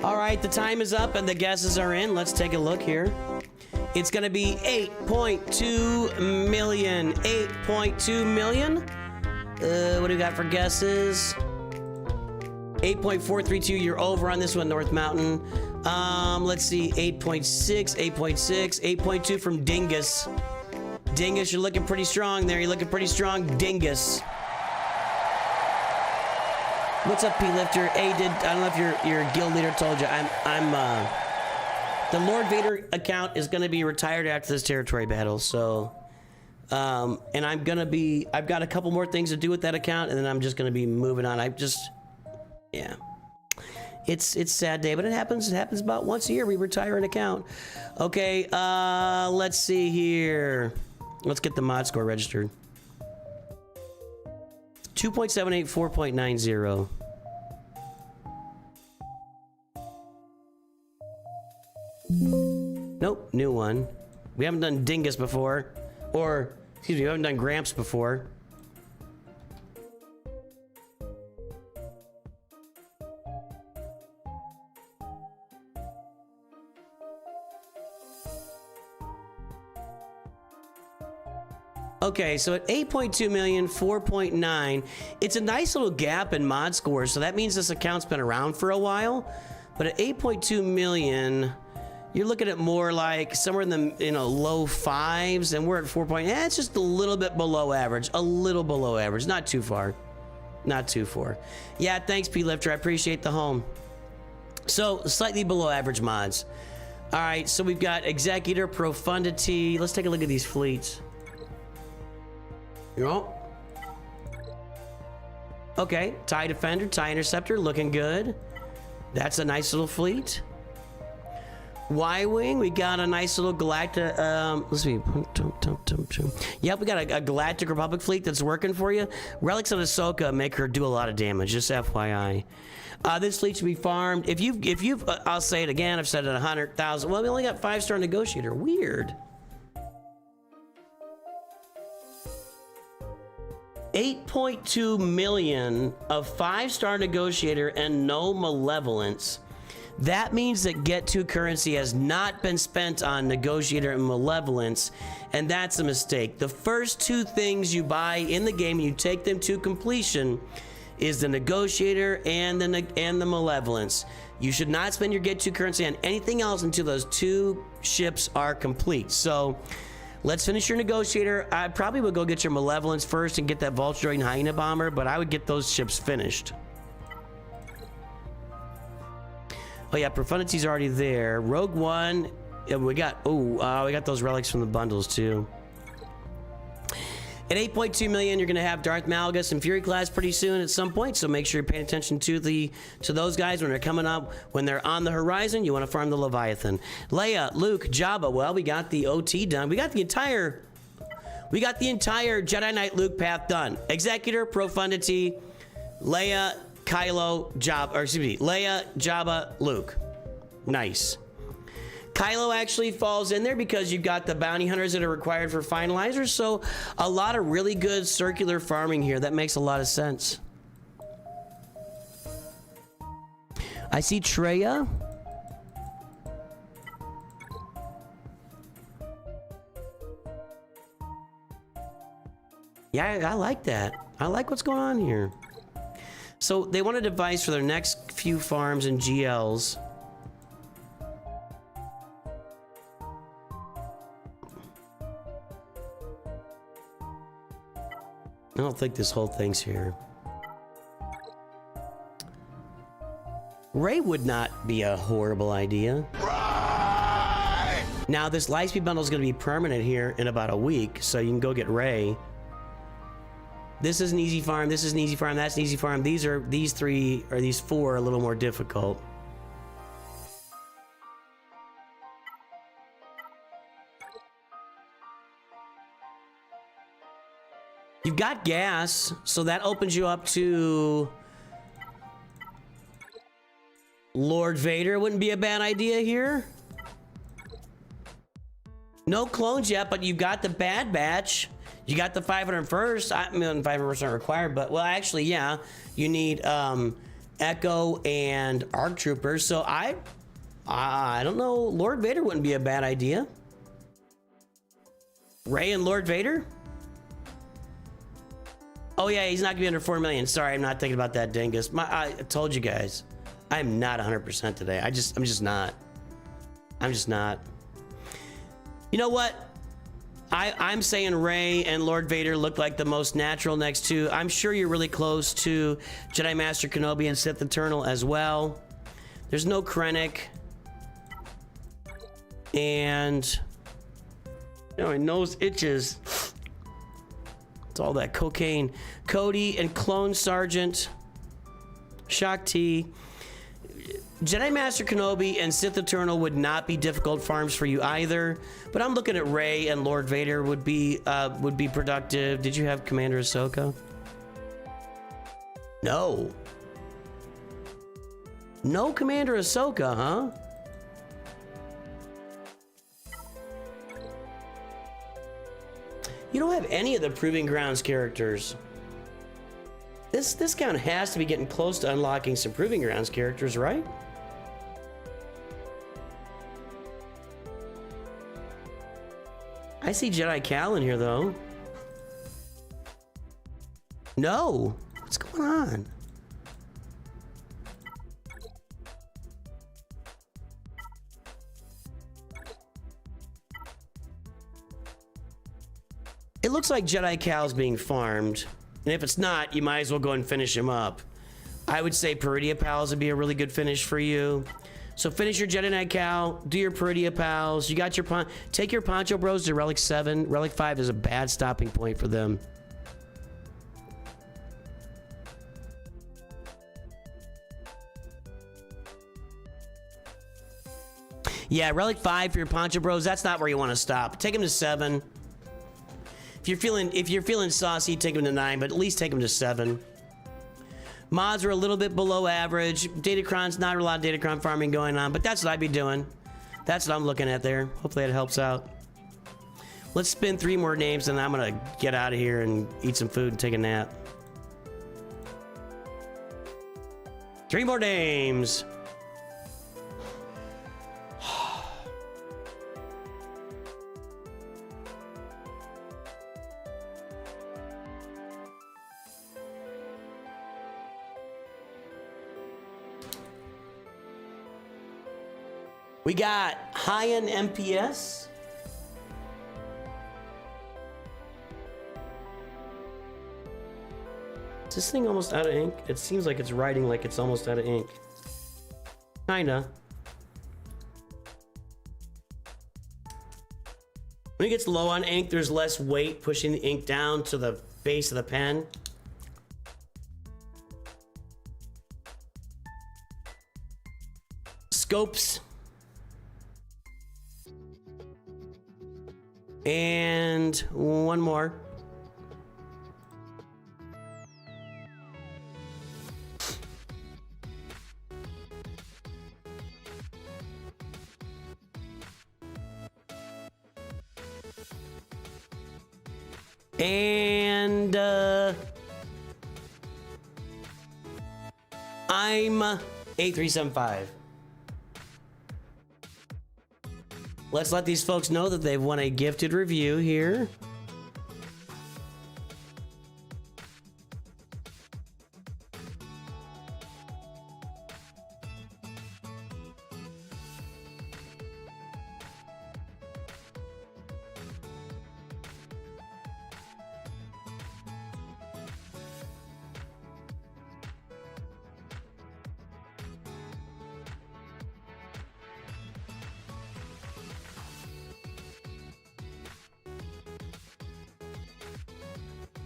All right, the time is up and the guesses are in. Let's take a look here. It's going to be 8.2 million. 8.2 million. What do we got for guesses? 8.432. You're over on this one, North Mountain. Let's see. 8.6, 8.6, 8.2 from Dingus. Dingus, you're looking pretty strong there. You're looking pretty strong, Dingus. What's up, P-Lifter? Hey, I don't know if your guild leader told you. The Lord Vader account is going to be retired after this territory battle, so, and I've got a couple more things to do with that account, and then I'm just going to be moving on. Yeah. It's a sad day, but it happens about once a year. We retire an account. Okay, let's see here. Let's get the mod score registered. 2.78, 4.90. Nope, new one. We haven't done Dingus before. Or, excuse me, we haven't done Gramps before. Okay, so at 8.2 million, 4.9, it's a nice little gap in mod scores, so that means this account's been around for a while. But at 8.2 million, You're looking at more like somewhere in the low 5s, and we're at 4 point. It's just a little bit below average, a little below average, not too far, not too far. Yeah, thanks, P Lifter. I appreciate the home. So slightly below average mods. All right, so we've got Executor, Profundity. Let's take a look at these fleets. You know. Okay, TIE Defender, TIE Interceptor, looking good. That's a nice little fleet. Y-Wing, we got a nice little Galactic, let's see. Yep, we got a Galactic Republic fleet that's working for you. Relics of Ahsoka make her do a lot of damage, just FYI. This fleet should be farmed. If you've, I'll say it again, I've said it 100,000. Well, we only got 5-star Negotiator, weird. 8.2 million of 5-star Negotiator and no Malevolence. That means that Get To currency has not been spent on Negotiator and Malevolence, and that's a mistake. The first 2 things you buy in the game, you take them to completion, is the Negotiator and the Malevolence. You should not spend your Get To currency on anything else until those 2 ships are complete. So let's finish your Negotiator. I probably would go get your Malevolence first and get that Vulture Droid and Hyena Bomber, but I would get those ships finished. Oh yeah, Profundity's already there. Rogue One, yeah, we got those relics from the bundles too. At 8.2 million, you're gonna have Darth Malgus and Fury Class pretty soon at some point, so make sure you're paying attention to those guys when they're coming up. When they're on the horizon, you want to farm the Leviathan. Leia, Luke, Jabba. Well, we got the OT done. We got the entire Jedi Knight Luke path done. Executor, Profundity, Leia, Kylo, Leia, Jabba, Luke. Nice. Kylo actually falls in there because you've got the bounty hunters that are required for finalizers, so a lot of really good circular farming here. That makes a lot of sense. I see Treya. Yeah, I like that. I like what's going on here. So they want a device for their next few farms and GLs. I don't think this whole thing's here. Ray would not be a horrible idea. Ray! Now this Lightspeed bundle is going to be permanent here in about a week, so you can go get Ray. This is an easy farm, this is an easy farm, that's an easy farm. These 4 are a little more difficult. You've got gas, so that opens you up to Lord Vader. Wouldn't be a bad idea here. No clones yet, but you've got the Bad Batch. You got the 501st. I mean, 500% required, but well, actually, yeah, you need Echo and ARC Troopers. So I don't know. Lord Vader wouldn't be a bad idea. Ray and Lord Vader. Oh yeah, he's not gonna be under 4 million. Sorry, I'm not thinking about that dingus. I told you guys, I'm not 100% today. I'm just not. I'm just not. You know what? I'm saying Rey and Lord Vader look like the most natural next to. I'm sure you're really close to Jedi Master Kenobi and Sith Eternal as well. There's no Krennic. And you know, my nose itches. It's all that cocaine. Cody and Clone Sergeant. Shaak Ti. Jedi Master Kenobi and Sith Eternal would not be difficult farms for you either, but I'm looking at Rey and Lord Vader would be productive. Did you have Commander Ahsoka? No. No Commander Ahsoka, huh? You don't have any of the Proving Grounds characters. This count has to be getting close to unlocking some Proving Grounds characters, right? I see Jedi Cal in here, though. No. What's going on? it looks like Jedi Cal's being farmed. And if it's not, you might as well go and finish him up. I would say Peridia Pals would be a really good finish for you. So finish your Jedi Knight Cal, do your Peridia Pals. You got your take your Poncho Bros to Relic 7. Relic 5 is a bad stopping point for them. Yeah, Relic 5 for your Poncho Bros, that's not where you want to stop. Take them to 7. If you're feeling saucy, take them to 9, but at least take them to 7. Mods are a little bit below average. Datacron's not a lot of Datacron farming going on, but that's what I'd be doing. That's what I'm looking at there. Hopefully that helps out. Let's spin 3 more names and I'm gonna get out of here and eat some food and take a nap. 3 more names. We got high-end MPS. Is this thing almost out of ink? It seems like it's writing like it's almost out of ink. Kinda. When it gets low on ink, there's less weight pushing the ink down to the base of the pen. Scopes. And one more. And I'm 8375. Let's let these folks know that they've won a gifted review here.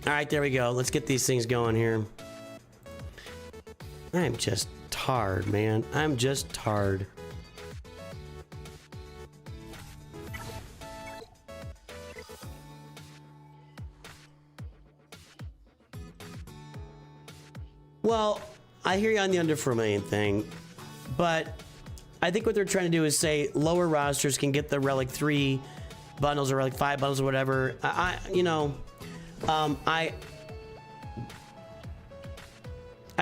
All right, there we go. Let's get these things going here. I'm just tarred, man. I'm just tarred. Well, I hear you on the under for a million thing, but I think what they're trying to do is say lower rosters can get the Relic 3 bundles or Relic 5 bundles or whatever. I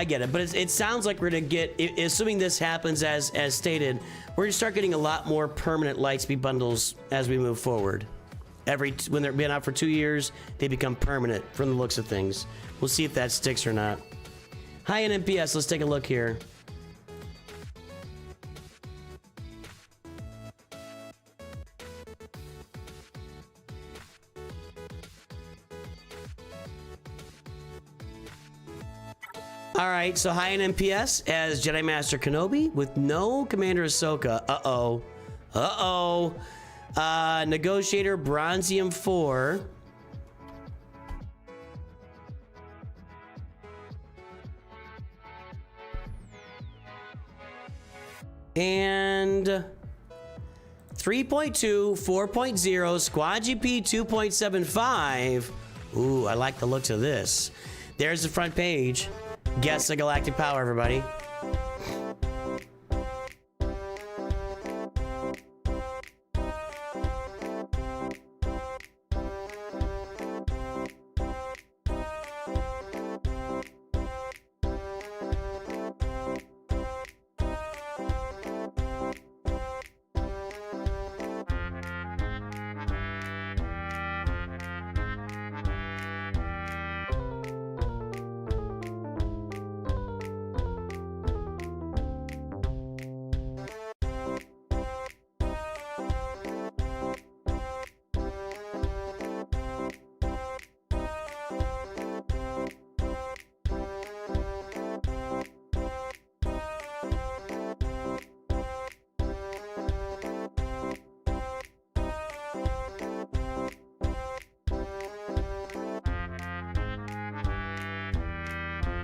get it, but it sounds like we're gonna get, assuming this happens as stated, we're gonna start getting a lot more permanent Lightspeed bundles as we move forward. When they're been out for 2 years, they become permanent from the looks of things. We'll see if that sticks or not. High-end MPS, let's take a look here. All right, so high-end MPS as Jedi Master Kenobi with no Commander Ahsoka. Negotiator Bronzium 4. And 3.2, 4.0, Squad GP 2.75. Ooh, I like the looks of this. There's the front page. Guess the galactic power, everybody.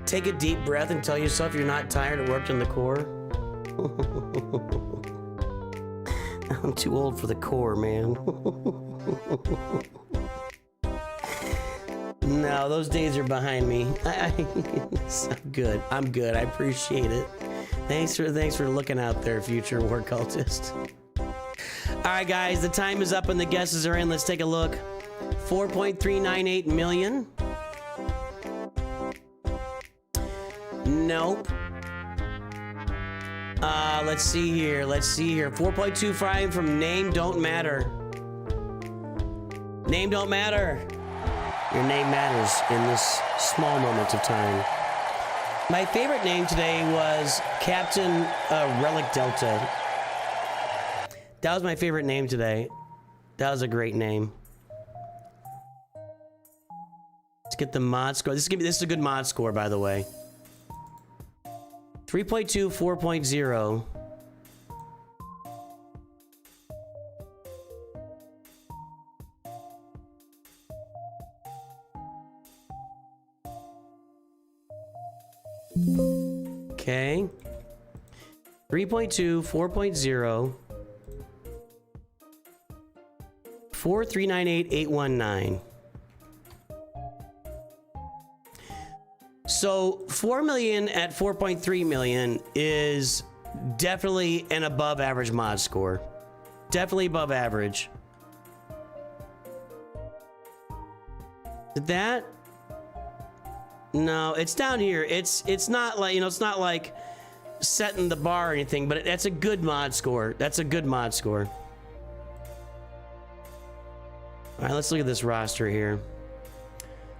Take a deep breath and tell yourself you're not tired and worked on the core. I'm too old for the core, man. No, those days are behind me. I'm good. I'm good. I appreciate it. Thanks for looking out there, future war cultist. All right, guys, the time is up and the guesses are in. Let's take a look. 4.398 million. Nope. Let's see here. 4.25 from Name Don't Matter. Name don't matter. Your name matters in this small moment of time. My favorite name today was Captain Relic Delta. That was my favorite name today. That was a great name. Let's get the mod score. This is a good mod score, by the way. 3.2, 4.0. Okay. 3.2, 4.0. 4398819. So 4 million at 4.3 million is definitely an above average mod score. Definitely above average. Did that? No, it's down here. It's not like, you know, it's not like setting the bar or anything, but that's a good mod score. That's a good mod score. All right, let's look at this roster here.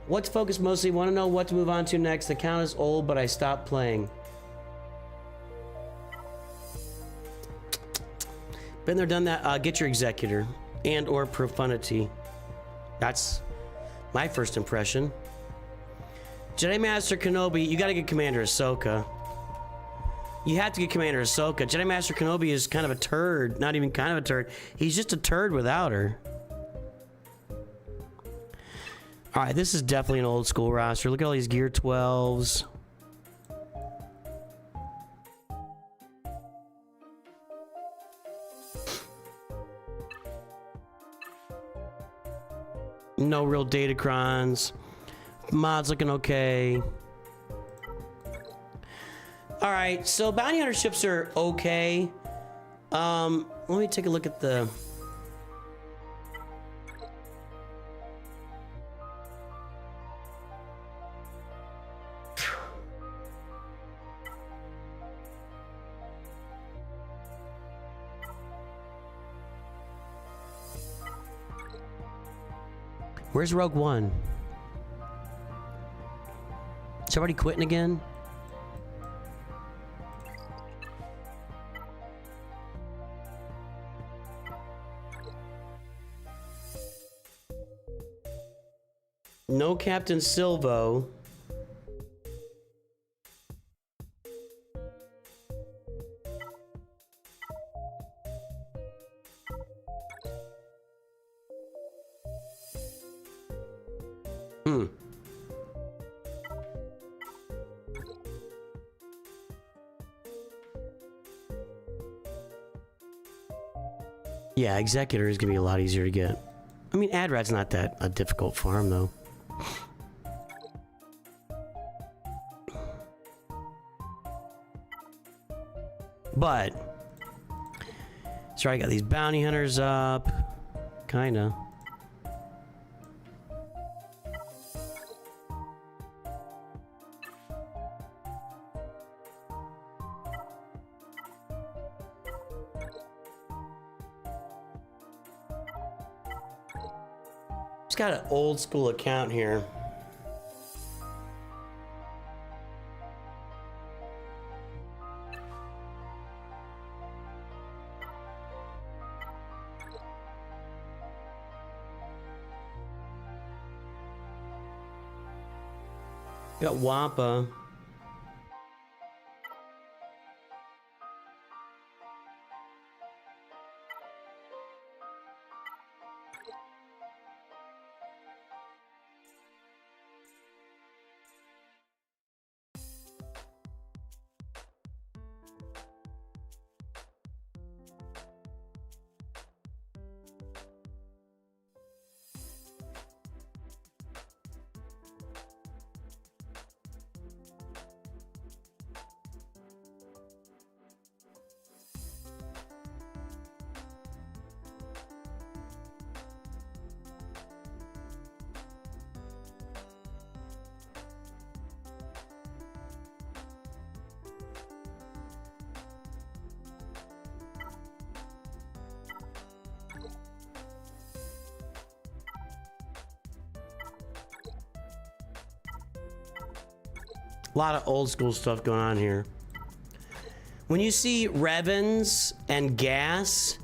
What to focus mostly? Want to know what to move on to next. The count is old, but I stopped playing. Been there, done that. Get your executor and or profundity. That's my first impression. Jedi Master Kenobi, you gotta get Commander Ahsoka. You have to get Commander Ahsoka. Jedi Master Kenobi is kind of a turd. Not even kind of a turd. He's just a turd without her. All right, this is definitely an old school roster. Look at all these Gear 12s. No real datacrons. Mods looking okay. All right, so bounty hunter ships are okay. Let me take a look at the... Where's Rogue One? Is somebody quitting again? No Captain Silvo. Yeah, Executor is gonna be a lot easier to get. I mean, Adrad's not that a difficult farm, though. But, sorry, I got these bounty hunters up. Kinda. Got an old school account here. Got Wampa. A lot of old school stuff going on here. When you see Revens and gas,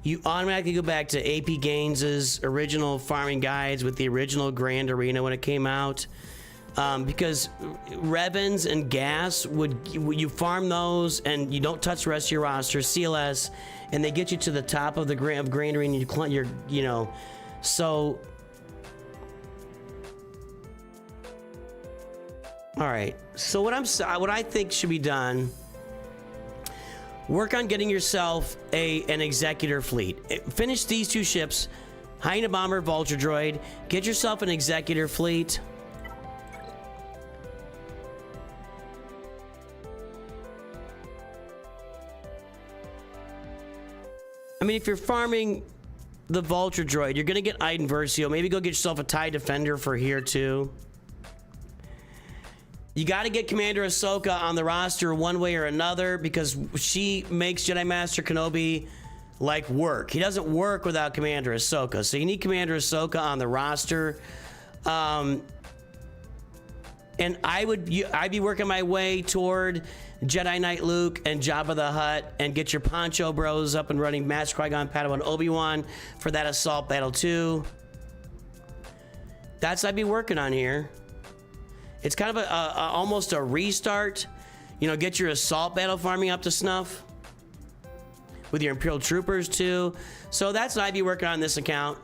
you automatically go back to AP Gaines's original farming guides with the original Grand Arena when it came out. Because Revens and gas you farm those and you don't touch the rest of your roster, CLS, and they get you to the top of the Grand Arena. You know, so. All right. So what I think should be done. Work on getting yourself an executor fleet. Finish these 2 ships, Hyena Bomber, Vulture Droid. Get yourself an executor fleet. I mean, if you're farming the Vulture Droid, you're gonna get Iden Versio. Maybe go get yourself a TIE Defender for here too. You got to get Commander Ahsoka on the roster one way or another because she makes Jedi Master Kenobi like work. He doesn't work without Commander Ahsoka. So you need Commander Ahsoka on the roster. And I'd be working my way toward Jedi Knight Luke and Jabba the Hutt and get your Poncho Bros up and running, Master Qui-Gon, Padawan, Obi-Wan for that assault battle too. That's what I'd be working on here. It's kind of almost a restart. You know, get your assault battle farming up to snuff with your Imperial Troopers too. So that's what I'd be working on this account.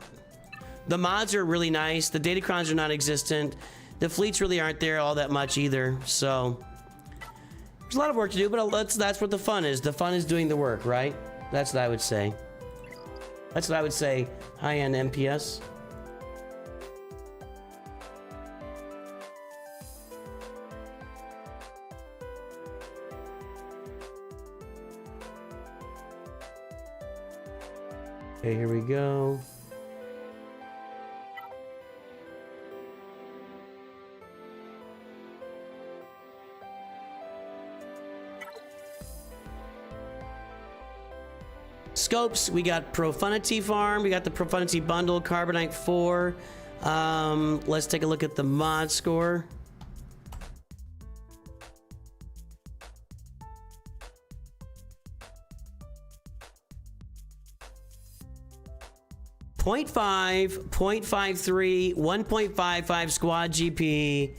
The mods are really nice. The Datacrons are non-existent. The fleets really aren't there all that much either. So there's a lot of work to do, but that's what the fun is. The fun is doing the work, right? That's what I would say. That's what I would say. High-end MPS. Okay, here we go. Scopes, we got Profanity Farm, we got the Profanity Bundle, Carbonite 4. Let's take a look at the mod score. .5, 0.53, 1.55 squad GP.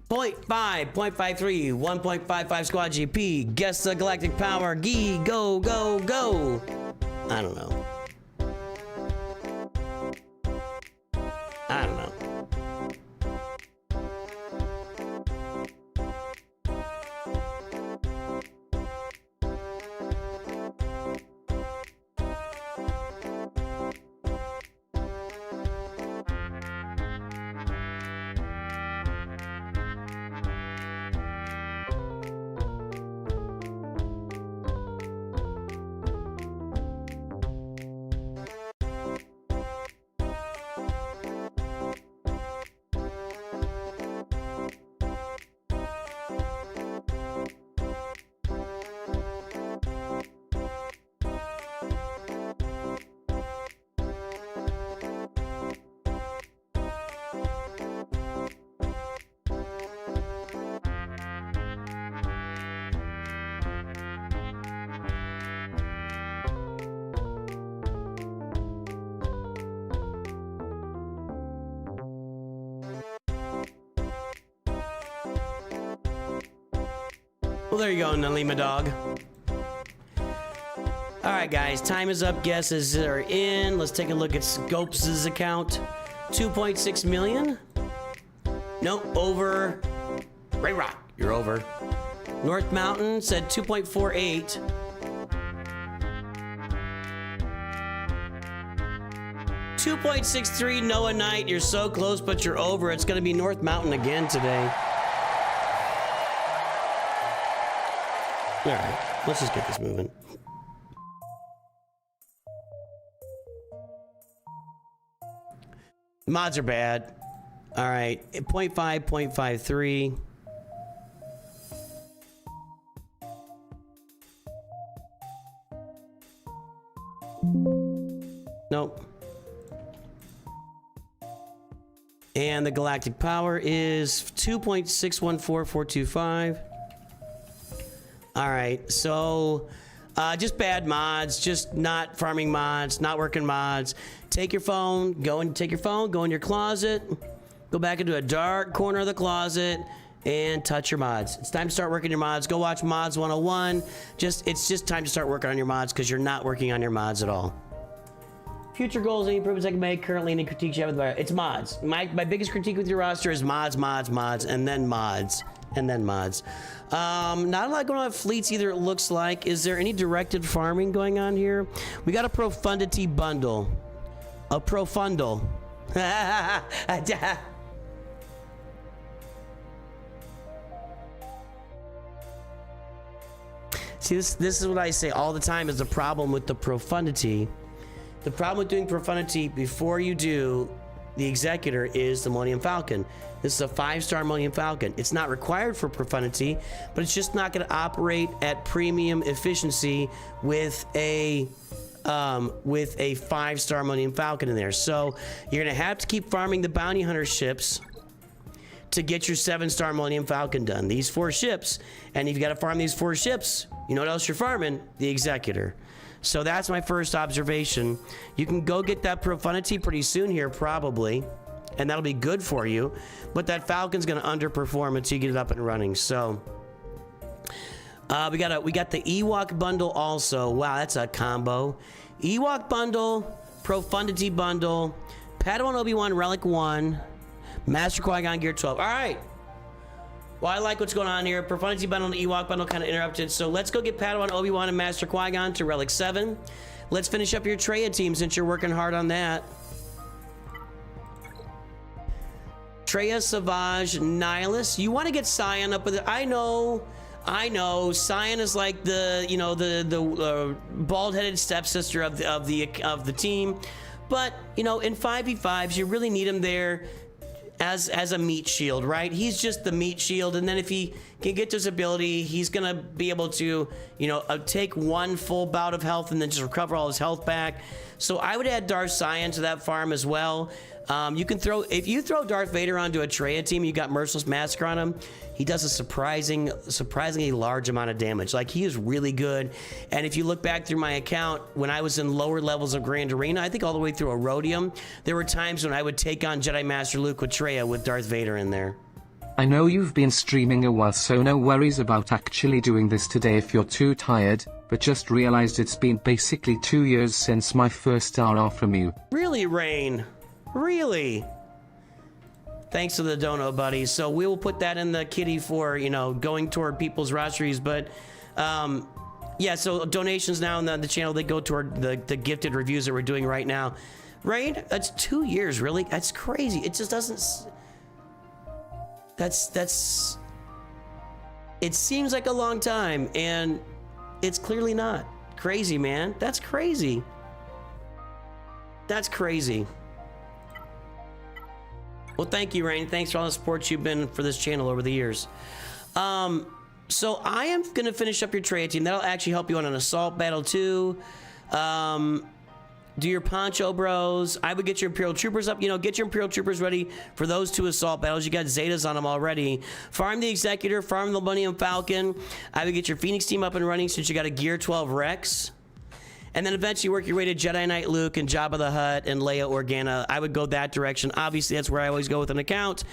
0.5, 0.53, 1.55 squad GP. Guess the galactic power. Gee, go, go, go. I don't know. I don't know. Well, there you go, Nalima dog. All right, guys, time is up. Guesses are in. Let's take a look at Scopes' account. 2.6 million. Nope, over. Ray Rock, you're over. North Mountain said 2.48. $2.63 Noah Knight, you're so close, but you're over. It's gonna be North Mountain again today. All right, let's just get this moving. Mods are bad. All right, 0.5, 0.53. Nope. And the galactic power is 2.614425. All right, so just bad mods, just not farming mods, not working mods. Take your phone, go in your closet, go back into a dark corner of the closet, and touch your mods. It's time to start working your mods. Go watch Mods 101. It's just time to start working on your mods because you're not working on your mods at all. Future goals, any improvements I can make, currently any critiques you have with it's mods. My biggest critique with your roster is mods, and then mods. Not a lot going on with fleets either, it looks like. Is there any directed farming going on here? We got a profundity bundle. A profundal. See, this is what I say all the time is the problem with the profundity. The problem with doing profundity before you do the Executor is the Millennium Falcon. This is a 5-star Millennium Falcon. It's not required for profundity, but it's just not going to operate at premium efficiency with a 5-star Millennium Falcon in there. So you're going to have to keep farming the bounty hunter ships to get your 7-star Millennium Falcon done. These 4 ships, and if you got to farm these 4 ships, you know what else you're farming? The Executor. So that's my first observation. You can go get that profundity pretty soon here, probably, and that'll be good for you. But that Falcon's going to underperform until you get it up and running. So we got the Ewok bundle also. Wow, that's a combo. Ewok bundle, profundity bundle, Padawan Obi-Wan Relic 1, Master Qui-Gon Gear 12. All right. Well, I like what's going on here. Profundity bundle and Ewok bundle kind of interrupted. So let's go get Padawan, Obi-Wan, and Master Qui-Gon to Relic 7. Let's finish up your Traya team since you're working hard on that. Traya, Savage, Nihilus. You want to get Cyan up with it. I know. Cyan is like the bald-headed stepsister of the team. But, in 5v5s, you really need him there as a meat shield, right? He's just the meat shield, and then if he can get to his ability, he's gonna be able to, take one full bout of health and then just recover all his health back. So I would add Darth Cyan to that farm as well. If you throw Darth Vader onto a Traya team, you got Merciless Massacre on him, he does a surprisingly large amount of damage. Like, he is really good. And if you look back through my account, when I was in lower levels of Grand Arena, I think all the way through Erodium, there were times when I would take on Jedi Master Luke with Traya with Darth Vader in there. I know you've been streaming a while, so no worries about actually doing this today if you're too tired, but just realized it's been basically 2 years since my first RR from you. Really, Rain? Really? Thanks to the dono, buddy. So we will put that in the kitty for, going toward people's rosteries. But, yeah, so donations now on the channel, they go toward the gifted reviews that we're doing right now. Right? That's 2 years, really? That's crazy. It just doesn't... It seems like a long time, and it's clearly not. Crazy, man. That's crazy. That's crazy. Well, thank you, Rain. Thanks for all the support you've been for this channel over the years. So I am going to finish up your Traya team. That'll actually help you on an assault battle, too. Do your Poncho Bros. I would get your Imperial Troopers up. Get your Imperial Troopers ready for those 2 assault battles. You got Zetas on them already. Farm the Executor. Farm the Millennium Falcon. I would get your Phoenix team up and running since you got a Gear 12 Rex. And then eventually work your way to Jedi Knight Luke and Jabba the Hutt and Leia Organa. I would go that direction. Obviously, that's where I always go with an account.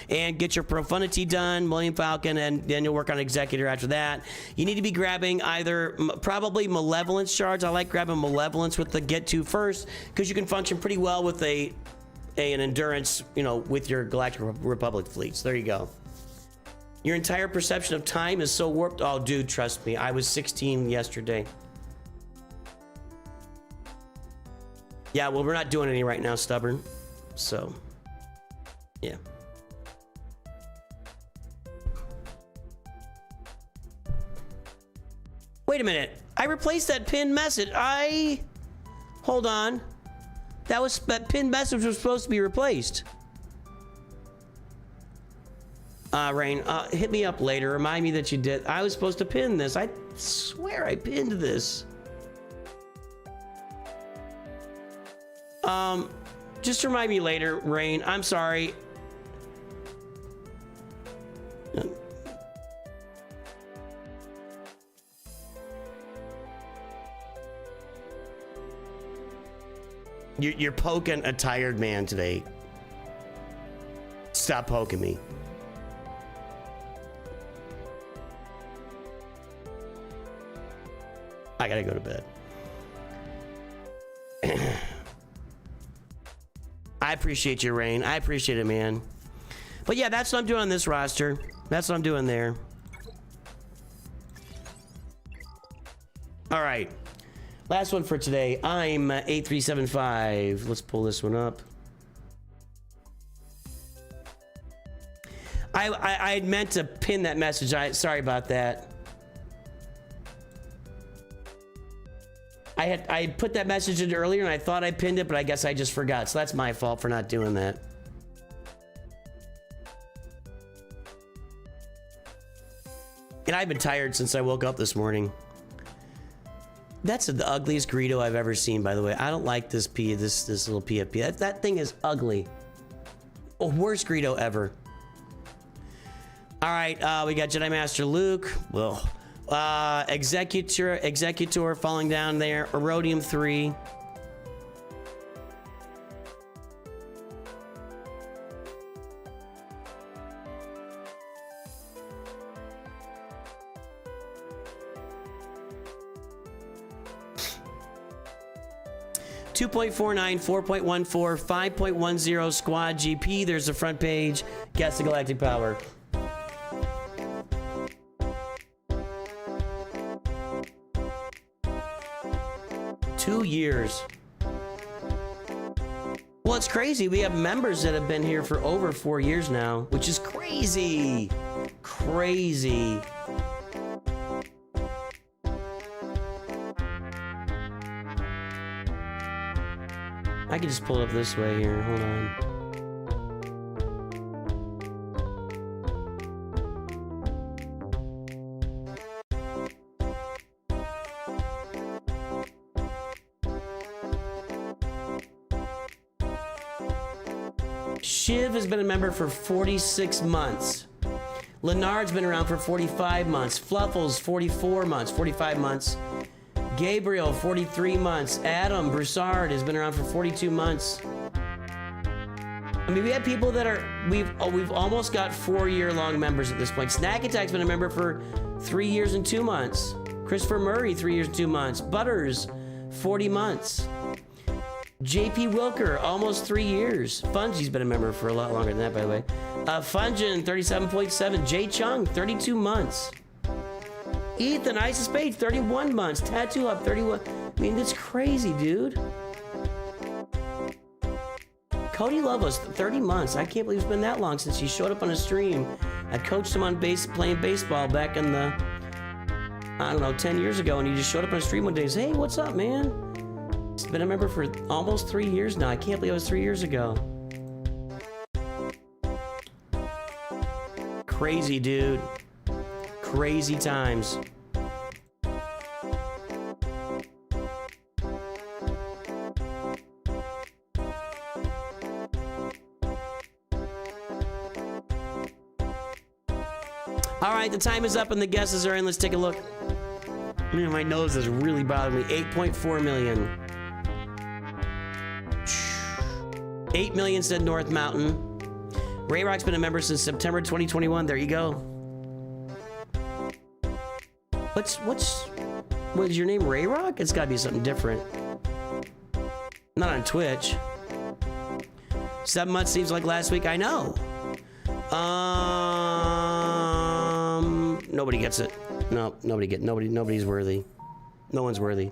And get your Profundity done, Millennium Falcon, and then you'll work on Executor after that. You need to be grabbing either probably Malevolence Shards. I like grabbing Malevolence with the Get To first, because you can function pretty well with an Endurance, with your Galactic Republic fleets. There you go. Your entire perception of time is so warped. Oh, dude, trust me. I was 16 yesterday. Yeah, well, we're not doing any right now, Stubborn. So, yeah. Wait a minute. I replaced that pinned message. Hold on. That pinned message was supposed to be replaced. Rain, hit me up later. Remind me that you did. I was supposed to pin this. I swear I pinned this. Just remind me later, Rain. I'm sorry. You're poking a tired man today. Stop poking me. I gotta go to bed. I appreciate you, Rain. I appreciate it, man. But yeah, that's what I'm doing on this roster. That's what I'm doing there. All right. Last one for today. I'm 8375. Let's pull this one up. I had meant to pin that message. Sorry about that. I had put that message in earlier and I thought I pinned it, but I guess I just forgot. So that's my fault for not doing that. And I've been tired since I woke up this morning. That's the ugliest Greedo I've ever seen, by the way. I don't like this little PFP. That thing is ugly. Oh, worst Greedo ever. All right, we got Jedi Master Luke. Well, Executor falling down there. Erodium 3. .49, 4.14, 5.10 squad GP. There's the front page. Guess the galactic power. Two years. Well, it's crazy. We have members that have been here for over 4 years now, which is crazy. Crazy. I can just pull it up this way here. Hold on. Shiv has been a member for 46 months. Leonard's been around for 45 months. Fluffles, 44 months, 45 months. Gabriel, 43 months. Adam Broussard has been around for 42 months. I mean, we have people that are, we've almost got 4-year-long members at this point. Snack Attack's been a member for 3 years and 2 months. Christopher Murray, 3 years and 2 months. Butters, 40 months. JP Wilker, almost 3 years. Fungie's been a member for a lot longer than that, by the way. Fungin, 37.7. Jay Chung, 32 months. Ethan, Ice of Spades, 31 months. Tattoo Up, 31. I mean, that's crazy, dude. Cody Lovelace, 30 months. I can't believe it's been that long since he showed up on a stream. I coached him on playing baseball back in the, I don't know, 10 years ago, and he just showed up on a stream one day and said, hey, what's up, man? He's been a member for almost 3 years now. I can't believe it was 3 years ago. Crazy, dude. Crazy times. All right, the time is up and the guesses are in. Let's take a look. Man, my nose is really bothering me. 8.4 million. 8 million said North Mountain. Ray Rock's been a member since September 2021. There you go. What is your name, Ray Rock? It's gotta be something different. Not on Twitch. 7 months seems like last week. I know. Nobody gets it. No, nobody's worthy. No one's worthy.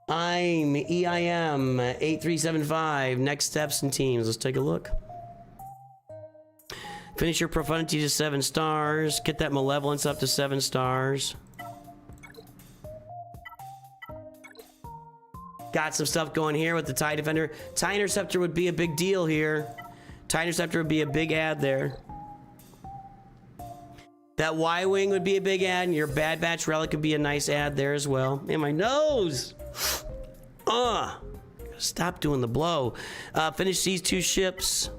I'm EIM 8375. Next steps and teams. Let's take a look. Finish your profundity to 7 stars. Get that malevolence up to 7 stars. Got some stuff going here with the TIE Defender. TIE Interceptor would be a big deal here. TIE Interceptor would be a big ad there. That Y-Wing would be a big ad, and your Bad Batch Relic would be a nice ad there as well. Man, my nose! Stop doing the blow. Finish these 2 ships.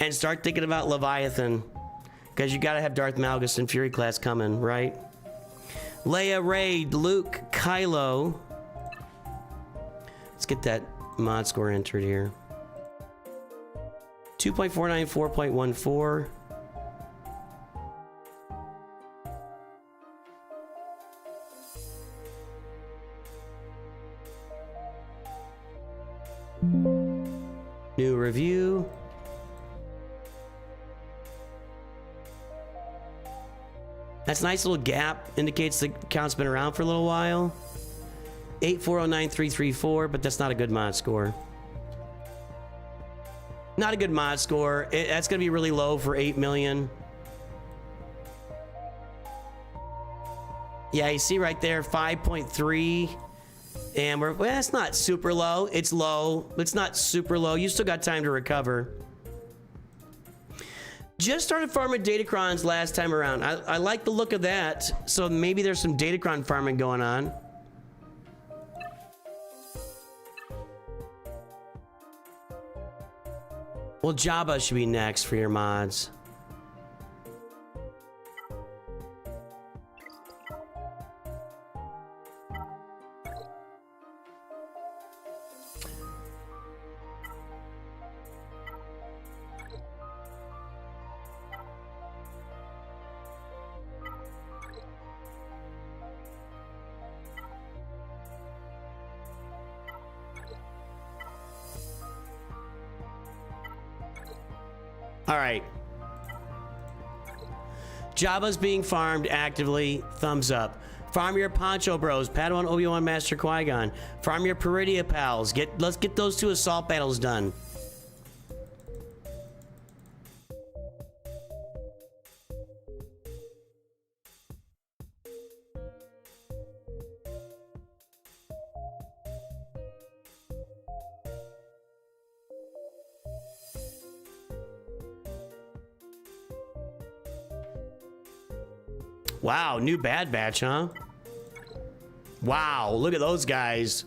And start thinking about Leviathan. Because you gotta have Darth Malgus and Fury class coming, right? Leia, Raid, Luke, Kylo. Let's get that mod score entered here. 2.49, 4.14. New review. That's a nice little gap. Indicates the account's been around for a little while. 8409334, but that's not a good mod score. Not a good mod score. That's going to be really low for 8 million. Yeah, you see right there, 5.3. And well, that's not super low. It's low. It's not super low. You still got time to recover. Just started farming Datacrons last time around. I like the look of that. So maybe there's some Datacron farming going on. Well, Jabba should be next for your mods. All right. Jabba's being farmed actively. Thumbs up. Farm your Poncho Bros. Padawan, Obi-Wan, Master Qui-Gon. Farm your Peridia pals. Let's get those 2 assault battles done. Wow, new Bad Batch, huh? Wow, look at those guys.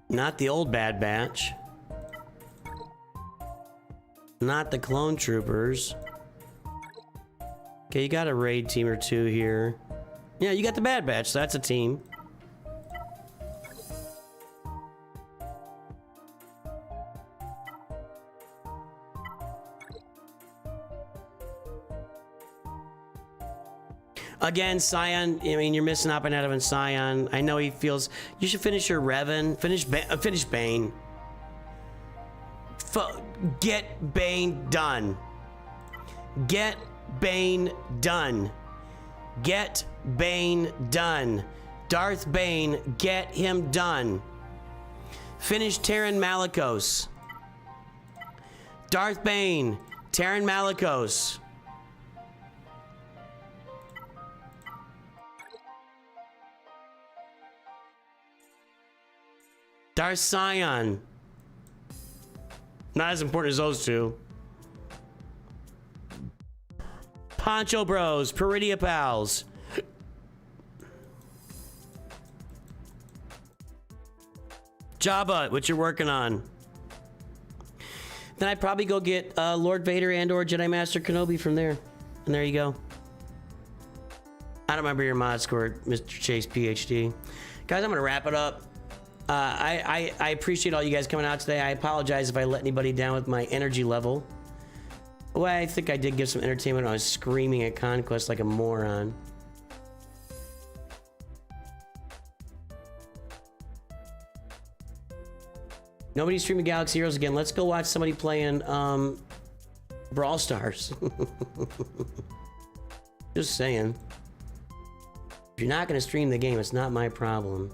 Not the old Bad Batch. Not the clone troopers. Okay, you got a raid team or 2 here. Yeah, you got the Bad Batch, so that's a team. Again, Scion, I mean, you're missing out on having Scion. I know he feels... You should finish your Revan. Finish Bane. Get Bane done. Get Bane done. Get Bane done. Darth Bane, get him done. Finish Terran Malicos. Darth Bane, Terran Malicos. Darth Scion. Not as important as those 2. Poncho Bros, Peridia pals. Jabba, what you're working on. Then I'd probably go get Lord Vader and or Jedi Master Kenobi from there. And there you go. I don't remember your mod score, Mr. Chase PhD. Guys, I'm gonna wrap it up. I appreciate all you guys coming out today. I apologize if I let anybody down with my energy level. Well, I think I did give some entertainment when I was screaming at Conquest like a moron. Nobody's streaming Galaxy Heroes again. Let's go watch somebody playing Brawl Stars. Just saying. If you're not going to stream the game, it's not my problem.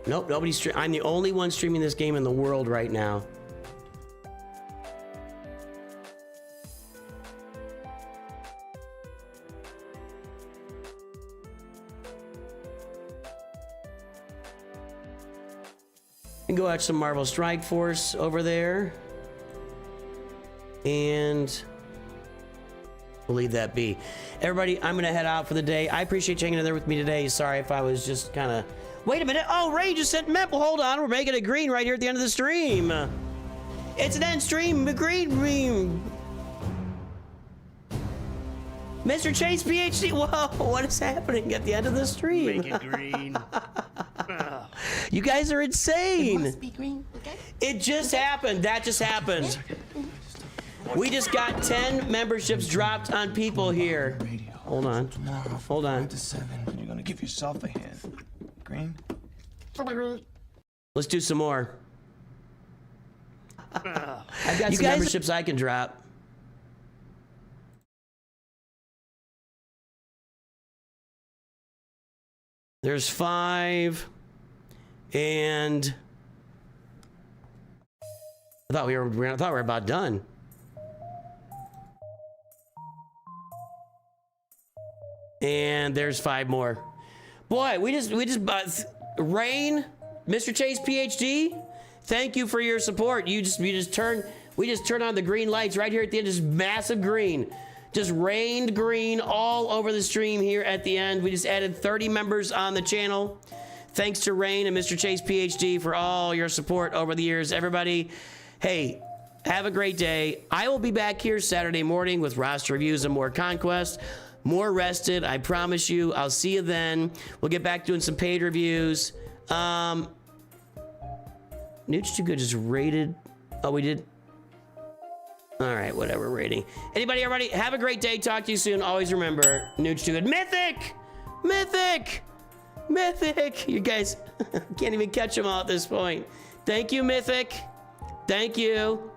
Nope, nobody's I'm the only one streaming this game in the world right now. And go watch some Marvel Strike Force over there. And we'll leave that be. Everybody, I'm gonna head out for the day. I appreciate you hanging in there with me today. Sorry if I was just kind of Wait a minute. Oh, Ray just sent map. Well, hold on. We're making it green right here at the end of the stream. It's an end stream. Green. Mr. Chase PhD. Whoa, what is happening at the end of the stream? Make it green. You guys are insane. Must be green, okay? It just happened. That just happened. We just got 10 memberships dropped on people here. Hold on. Tomorrow, Hold on. 5 to 7, and you're gonna give yourself a hand. Green? Let's do some more. I've got some memberships I can drop. There's 5, and I thought we were about done. And there's 5 more. Boy, we just Rain, Mr. Chase PhD, thank you for your support. We just turned on the green lights right here at the end, just massive green. Just rained green all over the stream here at the end. We just added 30 members on the channel. Thanks to Rain and Mr. Chase PhD for all your support over the years. Everybody, hey, have a great day. I will be back here Saturday morning with roster reviews and more Conquest. More rested, I promise you. I'll see you then. We'll get back doing some paid reviews. Nooch2Gud just rated. Oh, we did. All right, whatever rating. Anybody already? Have a great day. Talk to you soon. Always remember, Nooch2Gud. Mythic! Mythic! Mythic! You guys can't even catch them all at this point. Thank you, Mythic. Thank you.